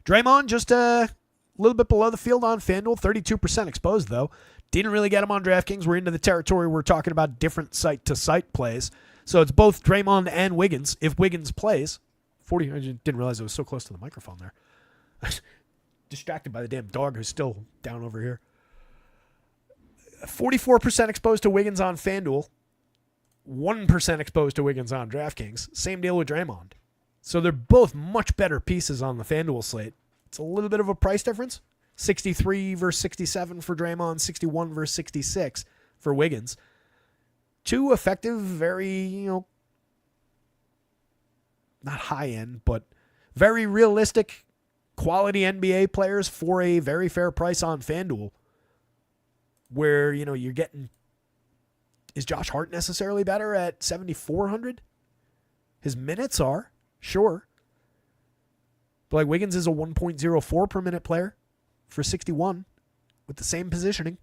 Draymond just a little bit below the field on FanDuel, 32% exposed though. Didn't really get him on DraftKings. We're into the territory we're talking about different site-to-site plays. So it's both Draymond and Wiggins. If Wiggins plays, 40. I didn't realize it was so close to the microphone there. Distracted by the damn dog who's still down over here. 44% exposed to Wiggins on FanDuel. 1% exposed to Wiggins on DraftKings. Same deal with Draymond. So they're both much better pieces on the FanDuel slate. It's a little bit of a price difference. 63 versus 67 for Draymond. 61 versus 66 for Wiggins. Two effective, very, not high-end, but very realistic quality NBA players for a very fair price on FanDuel where, you're getting... Is Josh Hart necessarily better at 7,400? His minutes are, sure. But like Wiggins is a 1.04 per minute player for 61 with the same positioning.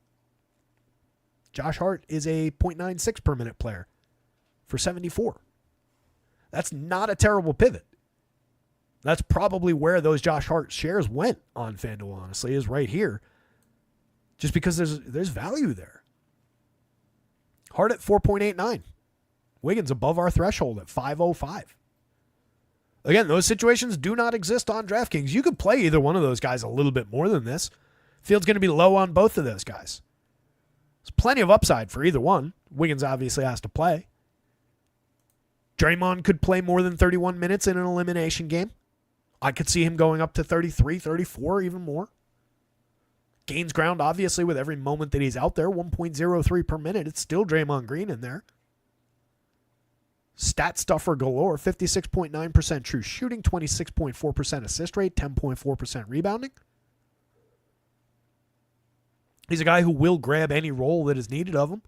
Josh Hart is a 0.96 per minute player for 74. That's not a terrible pivot. That's probably where those Josh Hart shares went on FanDuel, honestly, is right here. Just because there's value there. Hart at 4.89. Wiggins above our threshold at 5.05. Again, those situations do not exist on DraftKings. You could play either one of those guys a little bit more than this. Field's going to be low on both of those guys. There's plenty of upside for either one. Wiggins obviously has to play. Draymond could play more than 31 minutes in an elimination game. I could see him going up to 33, 34, even more. Gains ground, obviously, with every moment that he's out there. 1.03 per minute. It's still Draymond Green in there. Stat stuffer galore. 56.9% true shooting. 26.4% assist rate. 10.4% rebounding. He's a guy who will grab any role that is needed of him.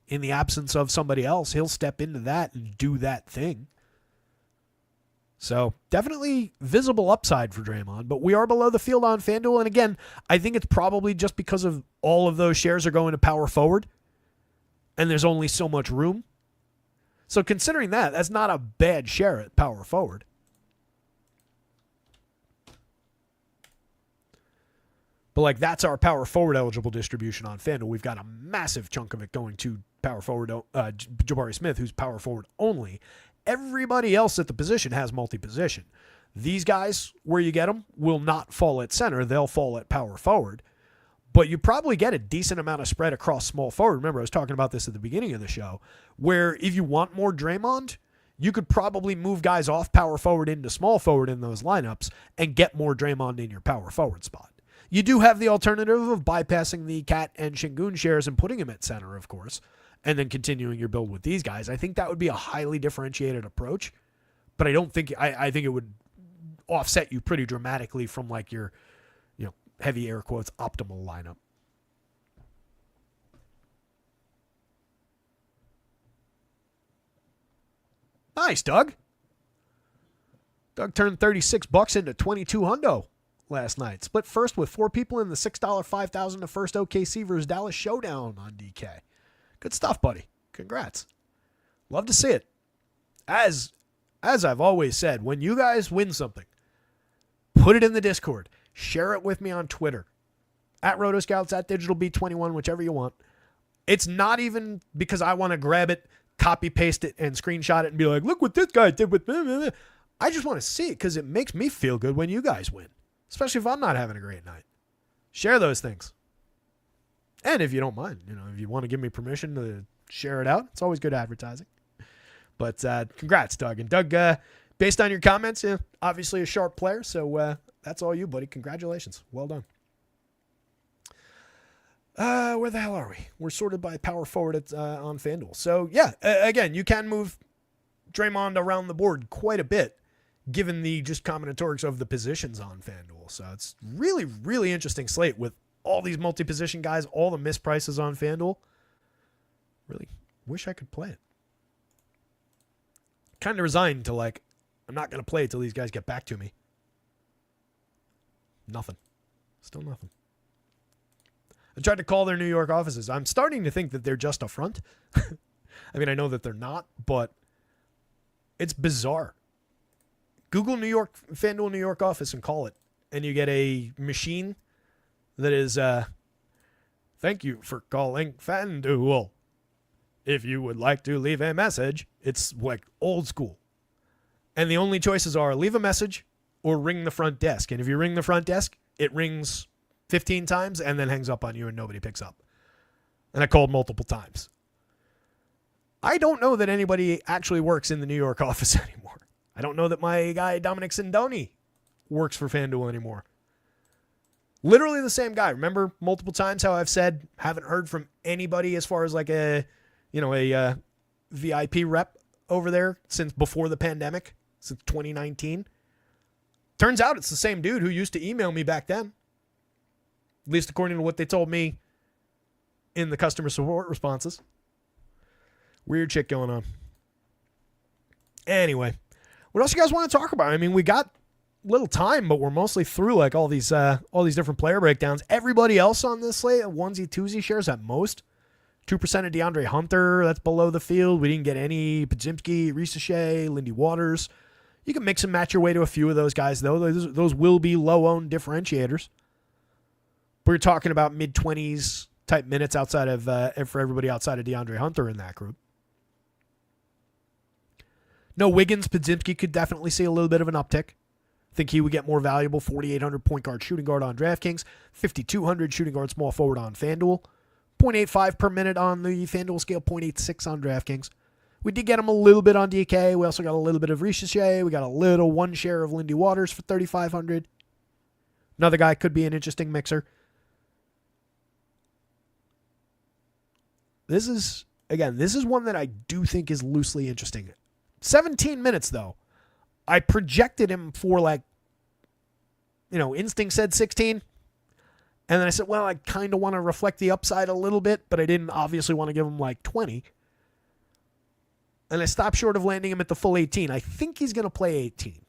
In the absence of somebody else, he'll step into that and do that thing. So definitely visible upside for Draymond, but we are below the field on FanDuel. And again, I think it's probably just because of all of those shares are going to power forward and there's only so much room. So considering that, that's not a bad share at power forward. But like that's our power forward eligible distribution on FanDuel. We've got a massive chunk of it going to power forward Jabari Smith, who's power forward only. Everybody else at the position has multi-position. These guys, where you get them, will not fall at center. They'll fall at power forward. But you probably get a decent amount of spread across small forward. Remember, I was talking about this at the beginning of the show, where if you want more Draymond, you could probably move guys off power forward into small forward in those lineups and get more Draymond in your power forward spot. You do have the alternative of bypassing the Cat and Şengün shares and putting him at center, of course, and then continuing your build with these guys. I think that would be a highly differentiated approach, but I think it would offset you pretty dramatically from like your, heavy air quotes, optimal lineup. Nice, Doug. Doug turned $36 into 22 hundo last night. Split first with 4 people in the $6 5,000 to first OKC versus Dallas showdown on DK. Good stuff, buddy. Congrats. Love to see it. As I've always said, when you guys win something, put it in the Discord. Share it with me on Twitter. At RotoScouts, at DigitalB21, whichever you want. It's not even because I want to grab it, copy paste it, and screenshot it and be like, look what this guy did with me. I just want to see it because it makes me feel good when you guys win, especially if I'm not having a great night. Share those things. And if you don't mind, if you want to give me permission to share it out, it's always good advertising. But congrats, Doug. And Doug, based on your comments, obviously a sharp player, so that's all you, buddy. Congratulations. Well done. Where the hell are we? We're sorted by power forward on FanDuel. So, yeah, again, you can move Draymond around the board quite a bit, given the just combinatorics of the positions on FanDuel. So it's really, really interesting slate with all these multi-position guys, all the misprices on FanDuel. Really wish I could play it. Kind of resigned to, I'm not going to play until these guys get back to me. Nothing. Still nothing. I tried to call their New York offices. I'm starting to think that they're just a front. I mean, I know that they're not, but it's bizarre. Google FanDuel New York office and call it, and you get a machine that is, thank you for calling FanDuel. If you would like to leave a message, it's like old school. And the only choices are leave a message or ring the front desk. And if you ring the front desk, it rings 15 times and then hangs up on you and nobody picks up. And I called multiple times. I don't know that anybody actually works in the New York office anymore. I don't know that my guy Dominic Sindoni works for FanDuel anymore. Literally the same guy. Remember multiple times how I've said haven't heard from anybody as far as a VIP rep over there since before the pandemic, since 2019. Turns out it's the same dude who used to email me back then. At least according to what they told me in the customer support responses. Weird shit going on. Anyway, what else you guys want to talk about? I mean, we got little time, but we're mostly through all these different player breakdowns. Everybody else on this slate, onesie, twosie shares at most. 2% of DeAndre Hunter, that's below the field. We didn't get any Podziemski, Risache, Lindy Waters. You can mix and match your way to a few of those guys, though. Those will be low-owned differentiators. We're talking about mid-20s type minutes outside of for everybody outside of DeAndre Hunter in that group. No Wiggins, Podziemski could definitely see a little bit of an uptick. I think he would get more valuable. 4,800 point guard shooting guard on DraftKings. 5,200 shooting guard small forward on FanDuel. 0.85 per minute on the FanDuel scale. 0.86 on DraftKings. We did get him a little bit on DK. We also got a little bit of Risache. We got a little one share of Lindy Waters for 3,500. Another guy could be an interesting mixer. This is one that I do think is loosely interesting. 17 minutes, though. I projected him for instinct said 16. And then I said, well, I kind of want to reflect the upside a little bit, but I didn't obviously want to give him 20. And I stopped short of landing him at the full 18. I think he's going to play 18.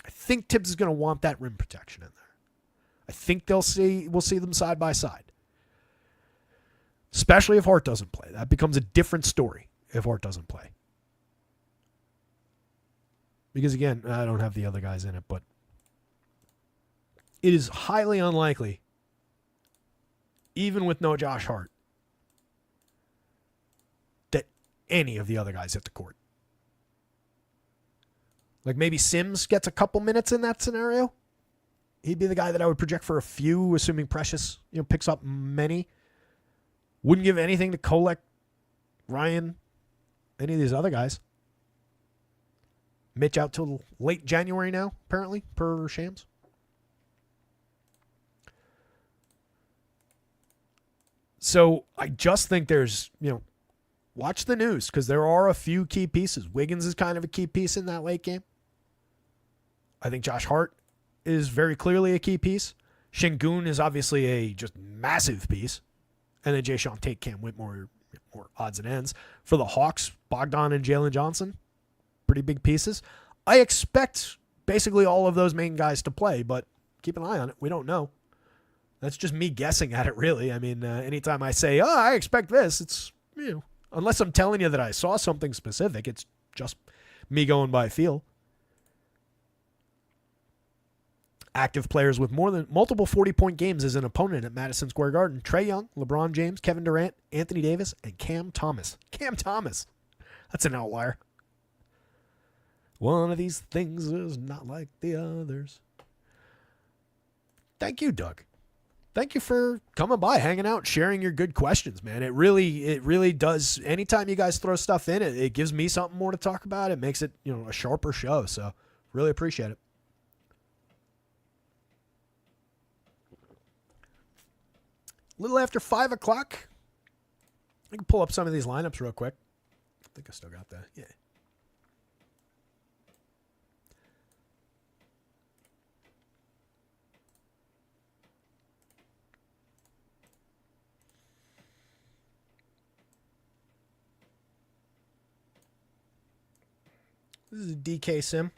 I think Tibbs is going to want that rim protection in there. I think we'll see them side by side. Especially if Hart doesn't play. That becomes a different story if Hart doesn't play. Because, again, I don't have the other guys in it, but it is highly unlikely, even with no Josh Hart, that any of the other guys hit the court. Maybe Sims gets a couple minutes in that scenario. He'd be the guy that I would project for a few, assuming Precious picks up many. Wouldn't give anything to Kolek, Ryan, any of these other guys. Mitch out till late January now, apparently, per Shams. So I just think there's, watch the news because there are a few key pieces. Wiggins is kind of a key piece in that late game. I think Josh Hart is very clearly a key piece. Şengün is obviously a just massive piece. And then Jayshawn Tate, Cam Whitmore, more odds and ends. For the Hawks, Bogdan and Jalen Johnson, pretty big pieces. I expect basically all of those main guys to play, but keep an eye on it. We don't know. That's just me guessing at it, really. I mean, anytime I say, I expect this, it's, unless I'm telling you that I saw something specific, it's just me going by feel. Active players with more than multiple 40-point games as an opponent at Madison Square Garden: Trae Young, LeBron James, Kevin Durant, Anthony Davis, and Cam Thomas. Cam Thomas. That's an outlier. One of these things is not like the others. Thank you, Doug. Thank you for coming by, hanging out, sharing your good questions, man. It really does. Anytime you guys throw stuff in, it gives me something more to talk about. It makes it, a sharper show. So really appreciate it. A little after 5 o'clock. I can pull up some of these lineups real quick. I think I still got that. Yeah. This is a DK sim.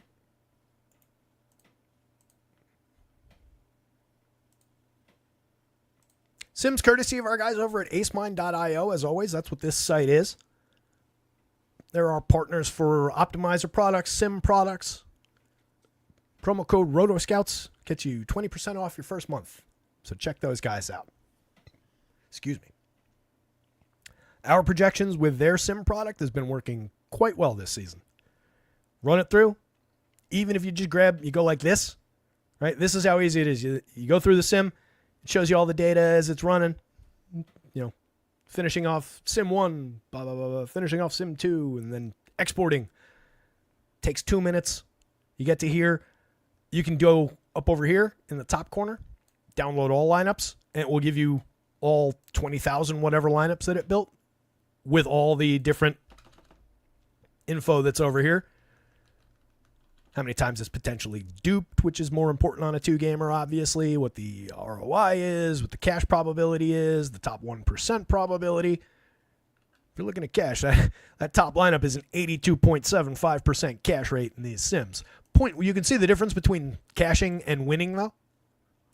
Sims courtesy of our guys over at acemine.io. As always, that's what this site is. There are partners for optimizer products, sim products. Promo code RotoScouts gets you 20% off your first month. So check those guys out. Excuse me. Our projections with their sim product has been working quite well this season. Run it through. Even if you just you go like this, right? This is how easy it is. You go through the sim. It shows you all the data as it's running. Finishing off sim 1, blah, blah, blah, blah, finishing off sim 2, and then exporting. Takes 2 minutes. You get to here. You can go up over here in the top corner, download all lineups, and it will give you all 20,000 whatever lineups that it built with all the different info that's over here. How many times it's potentially duped, which is more important on a 2-gamer, obviously. What the ROI is, what the cash probability is, the top 1% probability. If you're looking at cash, that top lineup is an 82.75% cash rate in these sims. You can see the difference between cashing and winning, though.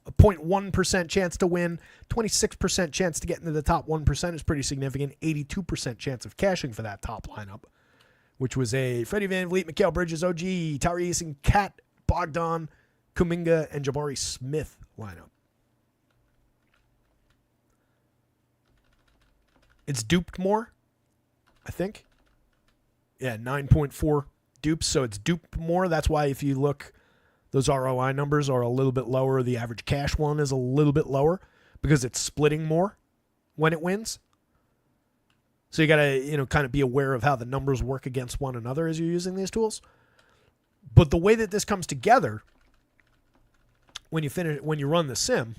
A 0.1% chance to win, 26% chance to get into the top 1% is pretty significant. 82% chance of cashing for that top lineup, which was a Freddie VanVleet, Mikal Bridges, OG, Tyrese, and Kat, Bogdan, Kuminga, and Jabari Smith lineup. It's duped more, I think. Yeah, 9.4 dupes, so it's duped more. That's why if you look, those ROI numbers are a little bit lower. The average cash one is a little bit lower because it's splitting more when it wins. So you got to, kind of be aware of how the numbers work against one another as you're using these tools. But the way that this comes together when you run the sim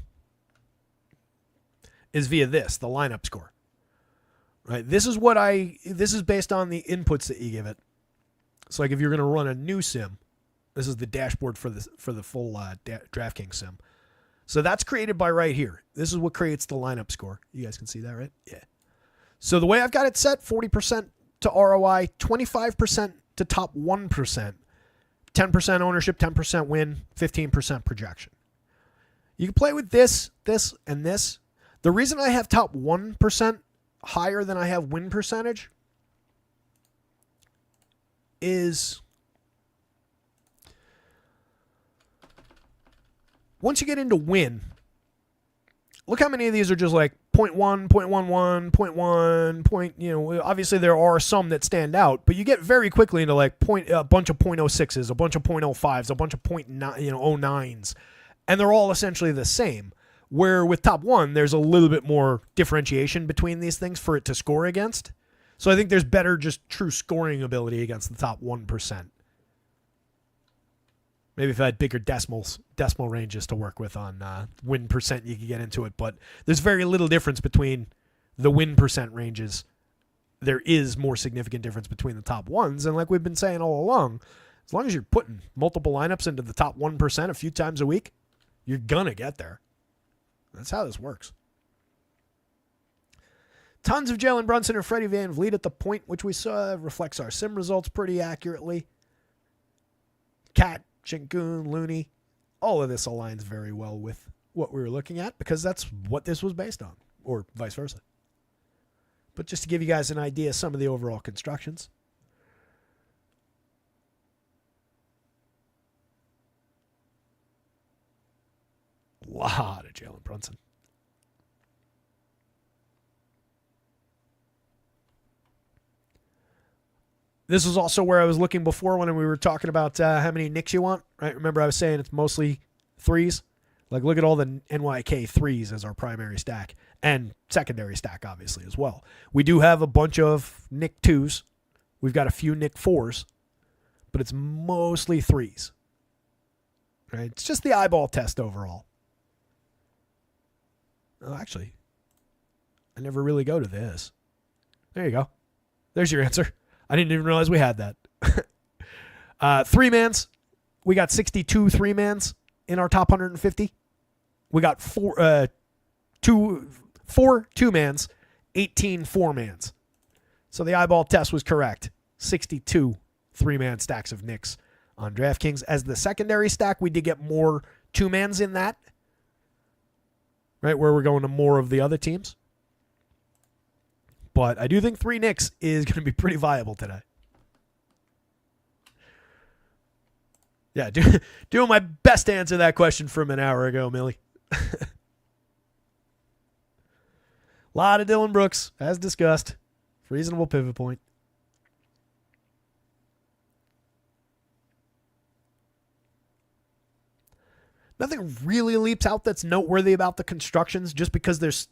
is via the lineup score. Right? This is based on the inputs that you give it. So like if you're going to run a new sim, this is the dashboard for the full DraftKings sim. So that's created by right here. This is what creates the lineup score. You guys can see that, right? Yeah. So the way I've got it set, 40% to ROI, 25% to top 1%, 10% ownership, 10% win, 15% projection. You can play with this, and this. The reason I have top 1% higher than I have win percentage is once you get into win, look how many of these are just like 0.1, 0.11, 0.1, obviously there are some that stand out, but you get very quickly into like a bunch of 0.06s, a bunch of 0.05s, a bunch of 0.9s, and they're all essentially the same. Where with top 1, there's a little bit more differentiation between these things for it to score against. So I think there's better just true scoring ability against the top 1%. Maybe if I had bigger decimal ranges to work with on win percent, you could get into it. But there's very little difference between the win percent ranges. There is more significant difference between the top ones. And like we've been saying all along, as long as you're putting multiple lineups into the top 1% a few times a week, you're going to get there. That's how this works. Tons of Jalen Brunson and Freddie VanVleet at the point, which we saw reflects our sim results pretty accurately. Cat, Şengün, Looney, all of this aligns very well with what we were looking at because that's what this was based on, or vice versa. But just to give you guys an idea of some of the overall constructions. A lot of Jalen Brunson. This was also where I was looking before when we were talking about how many Knicks you want, right? Remember I was saying it's mostly threes? Like, look at all the NYK threes as our primary stack and secondary stack, obviously, as well. We do have a bunch of Knick twos. We've got a few Knick fours, but it's mostly threes, right? It's just the eyeball test overall. Oh, actually, I never really go to this. There you go. There's your answer. I didn't even realize we had that. Three-mans. We got 62 three-mans in our top 150. We got four two-mans, 18 four-mans. So the eyeball test was correct. 62 three-man stacks of Knicks on DraftKings. As the secondary stack, we did get more two-mans in that, right, where we're going to more of the other teams. But I do think 3 Knicks is going to be pretty viable today. Yeah, doing my best to answer that question from an hour ago, Millie. A lot of Dylan Brooks, as discussed. Reasonable pivot point. Nothing really leaps out that's noteworthy about the constructions just because there's,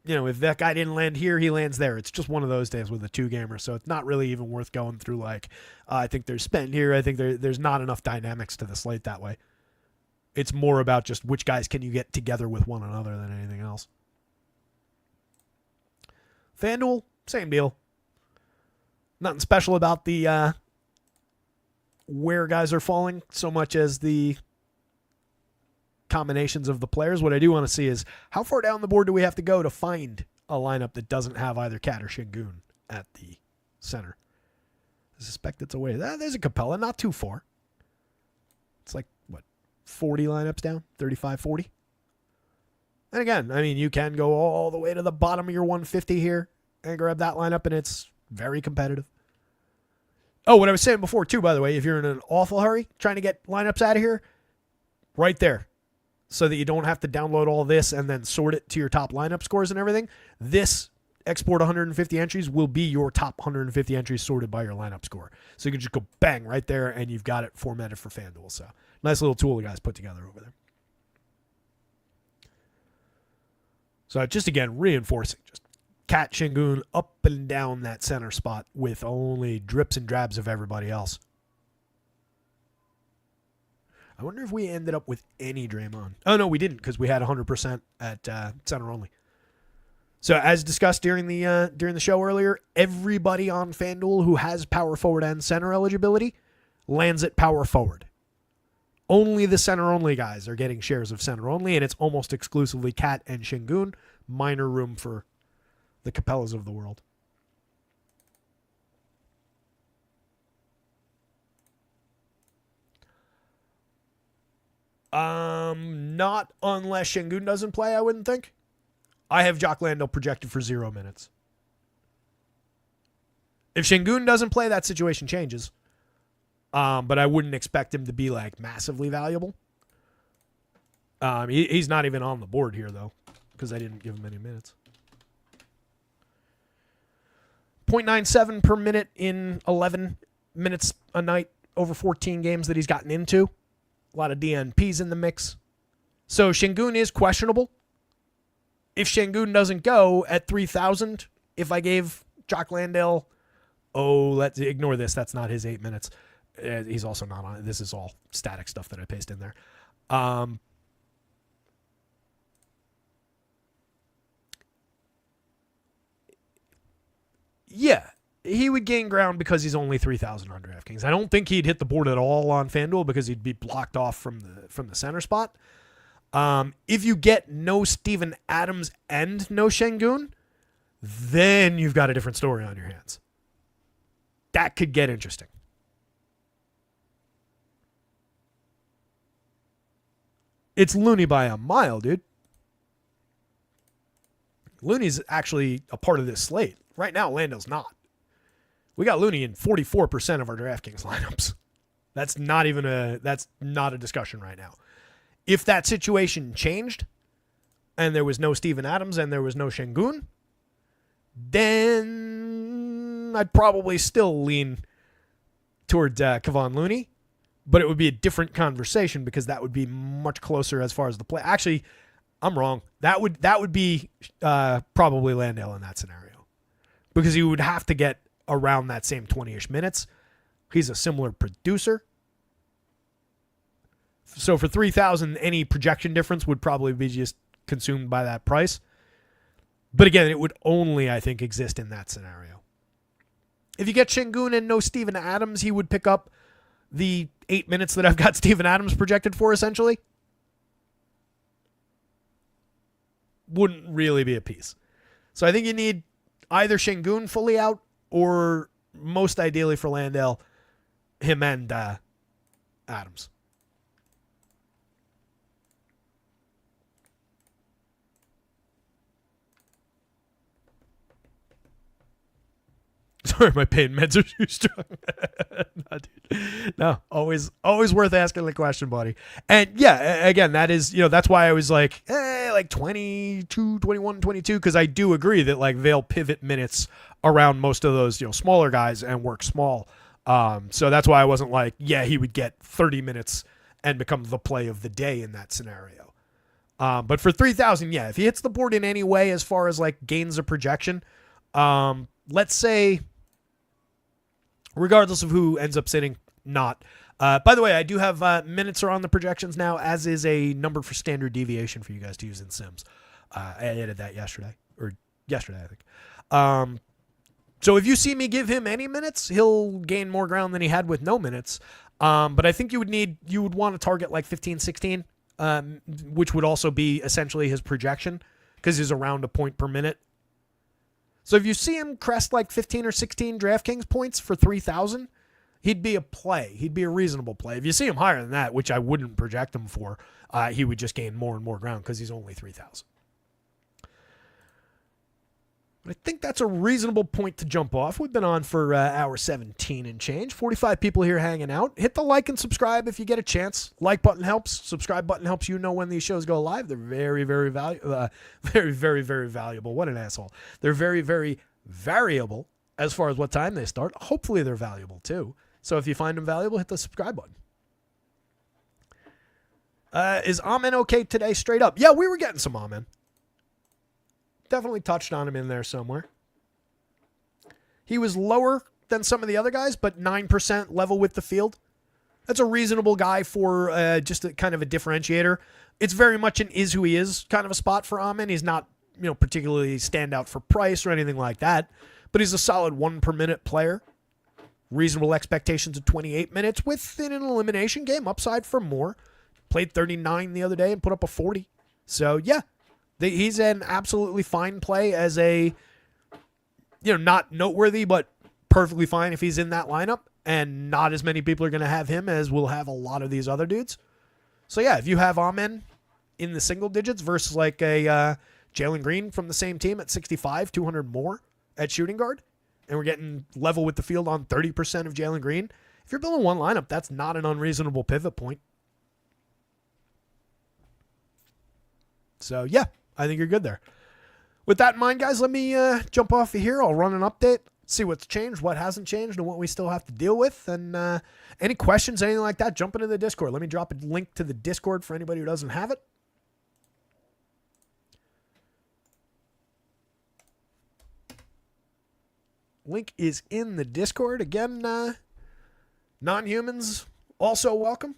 you know, if that guy didn't land here, he lands there. It's just one of those days with a two-gamer, so it's not really even worth going through like, I think there's spent here. I think there's not enough dynamics to the slate that way. It's more about just which guys can you get together with one another than anything else. FanDuel, same deal. Nothing special about the where guys are falling so much as the combinations of the players. What I do want to see is how far down the board do we have to go to find a lineup that doesn't have either Cat or Şengün at the center. I suspect it's away. There's a Capella, not too far. It's like, what, 40 lineups down? 35, 40? And again, I mean, you can go all the way to the bottom of your 150 here and grab that lineup, and it's very competitive. Oh, what I was saying before, too, by the way, if you're in an awful hurry trying to get lineups out of here, right there, so that you don't have to download all this and then sort it to your top lineup scores and everything. This export 150 entries will be your top 150 entries sorted by your lineup score. So you can just go bang right there and you've got it formatted for FanDuel. So nice little tool the guys put together over there. So just again, reinforcing just Cat Şengün up and down that center spot with only drips and drabs of everybody else. I wonder if we ended up with any Draymond. Oh, no, we didn't because we had 100% at center only. So as discussed during the show earlier, everybody on FanDuel who has power forward and center eligibility lands at power forward. Only the center only guys are getting shares of center only, and it's almost exclusively Cat and Şengün. Minor room for the Capellas of the world. Not unless Şengün doesn't play, I wouldn't think. I have Jock Landale projected for 0 minutes. If Şengün doesn't play, that situation changes. But I wouldn't expect him to be like massively valuable. He's not even on the board here though, because I didn't give him any minutes. 0.97 per minute in 11 minutes a night over 14 games that he's gotten into. A lot of DNPs in the mix. So Şengün is questionable. If Şengün doesn't go at 3,000, if I gave Jock Landale, let's ignore this. That's not his 8 minutes. He's also not on it. This is all static stuff that I paste in there. Yeah, he would gain ground because he's only 3,000 on DraftKings. I don't think he'd hit the board at all on FanDuel because he'd be blocked off from the center spot. If you get no Steven Adams and no Şengün, then you've got a different story on your hands. That could get interesting. It's Looney by a mile, dude. Looney's actually a part of this slate. Right now, Landale's not. We got Looney in 44% of our DraftKings lineups. That's not a discussion right now. If that situation changed and there was no Steven Adams and there was no Şengün, then I'd probably still lean toward Kevon Looney, but it would be a different conversation because that would be much closer as far as the play. Actually, I'm wrong. That would be probably Landale in that scenario because he would have to get around that same 20-ish minutes. He's a similar producer. So for 3,000, any projection difference would probably be just consumed by that price. But again, it would only, I think, exist in that scenario. If you get Şengün and no Steven Adams, he would pick up the 8 minutes that I've got Steven Adams projected for, essentially. Wouldn't really be a piece. So I think you need either Şengün fully out or most ideally for Landale, him and Adams. Sorry, my pain meds are too strong. No, dude. No, always worth asking the question, buddy. And yeah, again, that is, that's why I was like 22, 21, 22, because I do agree that like they'll pivot minutes around most of those, smaller guys and work small. So that's why I wasn't like, yeah, he would get 30 minutes and become the play of the day in that scenario. But for 3,000, yeah, if he hits the board in any way as far as like gains of projection, let's say, regardless of who ends up sitting, not. By the way, I do have minutes are on the projections now, as is a number for standard deviation for you guys to use in Sims. I added that yesterday, I think. So if you see me give him any minutes, he'll gain more ground than he had with no minutes. But I think you would want to target like 15, 16, which would also be essentially his projection because he's around a point per minute. So if you see him crest like 15 or 16 DraftKings points for 3,000, he'd be a play. He'd be a reasonable play. If you see him higher than that, which I wouldn't project him for, he would just gain more and more ground because he's only 3,000. But I think that's a reasonable point to jump off. We've been on for hour 17 and change. 45 people here hanging out. Hit the like and subscribe if you get a chance. Like button helps. Subscribe button helps you know when these shows go live. They're very, very very valuable. What an asshole. They're very, very variable as far as what time they start. Hopefully they're valuable too. So if you find them valuable, hit the subscribe button. Is Amen okay today straight up? Yeah, we were getting some Amen. Definitely touched on him in there somewhere. He was lower than some of the other guys, but 9% level with the field. That's a reasonable guy for just a kind of a differentiator. It's very much an is who he is kind of a spot for Amen. He's not, particularly standout for price or anything like that, but he's a solid 1 per minute player. Reasonable expectations of 28 minutes within an elimination game. Upside for more. Played 39 the other day and put up a 40. So yeah. He's an absolutely fine play as a, not noteworthy, but perfectly fine if he's in that lineup. And not as many people are going to have him as will have a lot of these other dudes. So, yeah, if you have Amen in the single digits versus like a Jalen Green from the same team at 65, 200 more at shooting guard, and we're getting level with the field on 30% of Jalen Green, if you're building one lineup, that's not an unreasonable pivot point. So, yeah. I think you're good there. With that in mind, guys, let me jump off of here. I'll run an update, see what's changed, what hasn't changed, and what we still have to deal with. And any questions, anything like that, jump into the Discord. Let me drop a link to the Discord for anybody who doesn't have it. Link is in the Discord. Again, non-humans also welcome.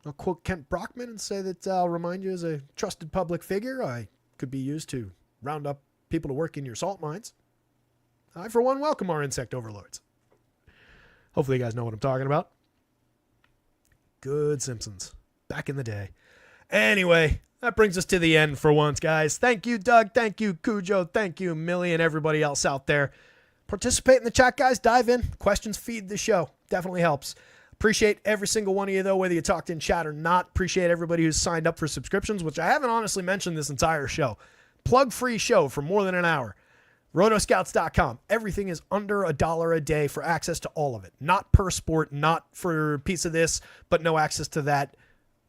I'll quote Kent Brockman and say that I'll remind you as a trusted public figure, I could be used to round up people to work in your salt mines. I, for one, welcome our insect overlords. Hopefully you guys know what I'm talking about. Good Simpsons. Back in the day. Anyway, that brings us to the end for once, guys. Thank you, Doug. Thank you, Cujo. Thank you, Millie, and everybody else out there. Participate in the chat, guys. Dive in. Questions feed the show. Definitely helps. Appreciate every single one of you, though, whether you talked in chat or not. Appreciate everybody who's signed up for subscriptions, which I haven't honestly mentioned this entire show. Plug-free show for more than an hour. Rotoscouts.com. Everything is under $1 a day for access to all of it. Not per sport, not for a piece of this, but no access to that.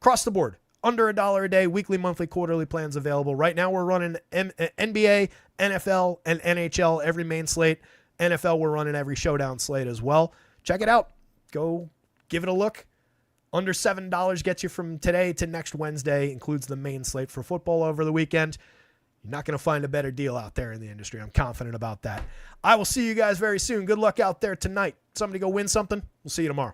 Across the board, under $1 a day, weekly, monthly, quarterly plans available. Right now we're running NBA, NFL, and NHL, every main slate. NFL, we're running every showdown slate as well. Check it out. Go give it a look. Under $7 gets you from today to next Wednesday. Includes the main slate for football over the weekend. You're not going to find a better deal out there in the industry. I'm confident about that. I will see you guys very soon. Good luck out there tonight. Somebody go win something. We'll see you tomorrow.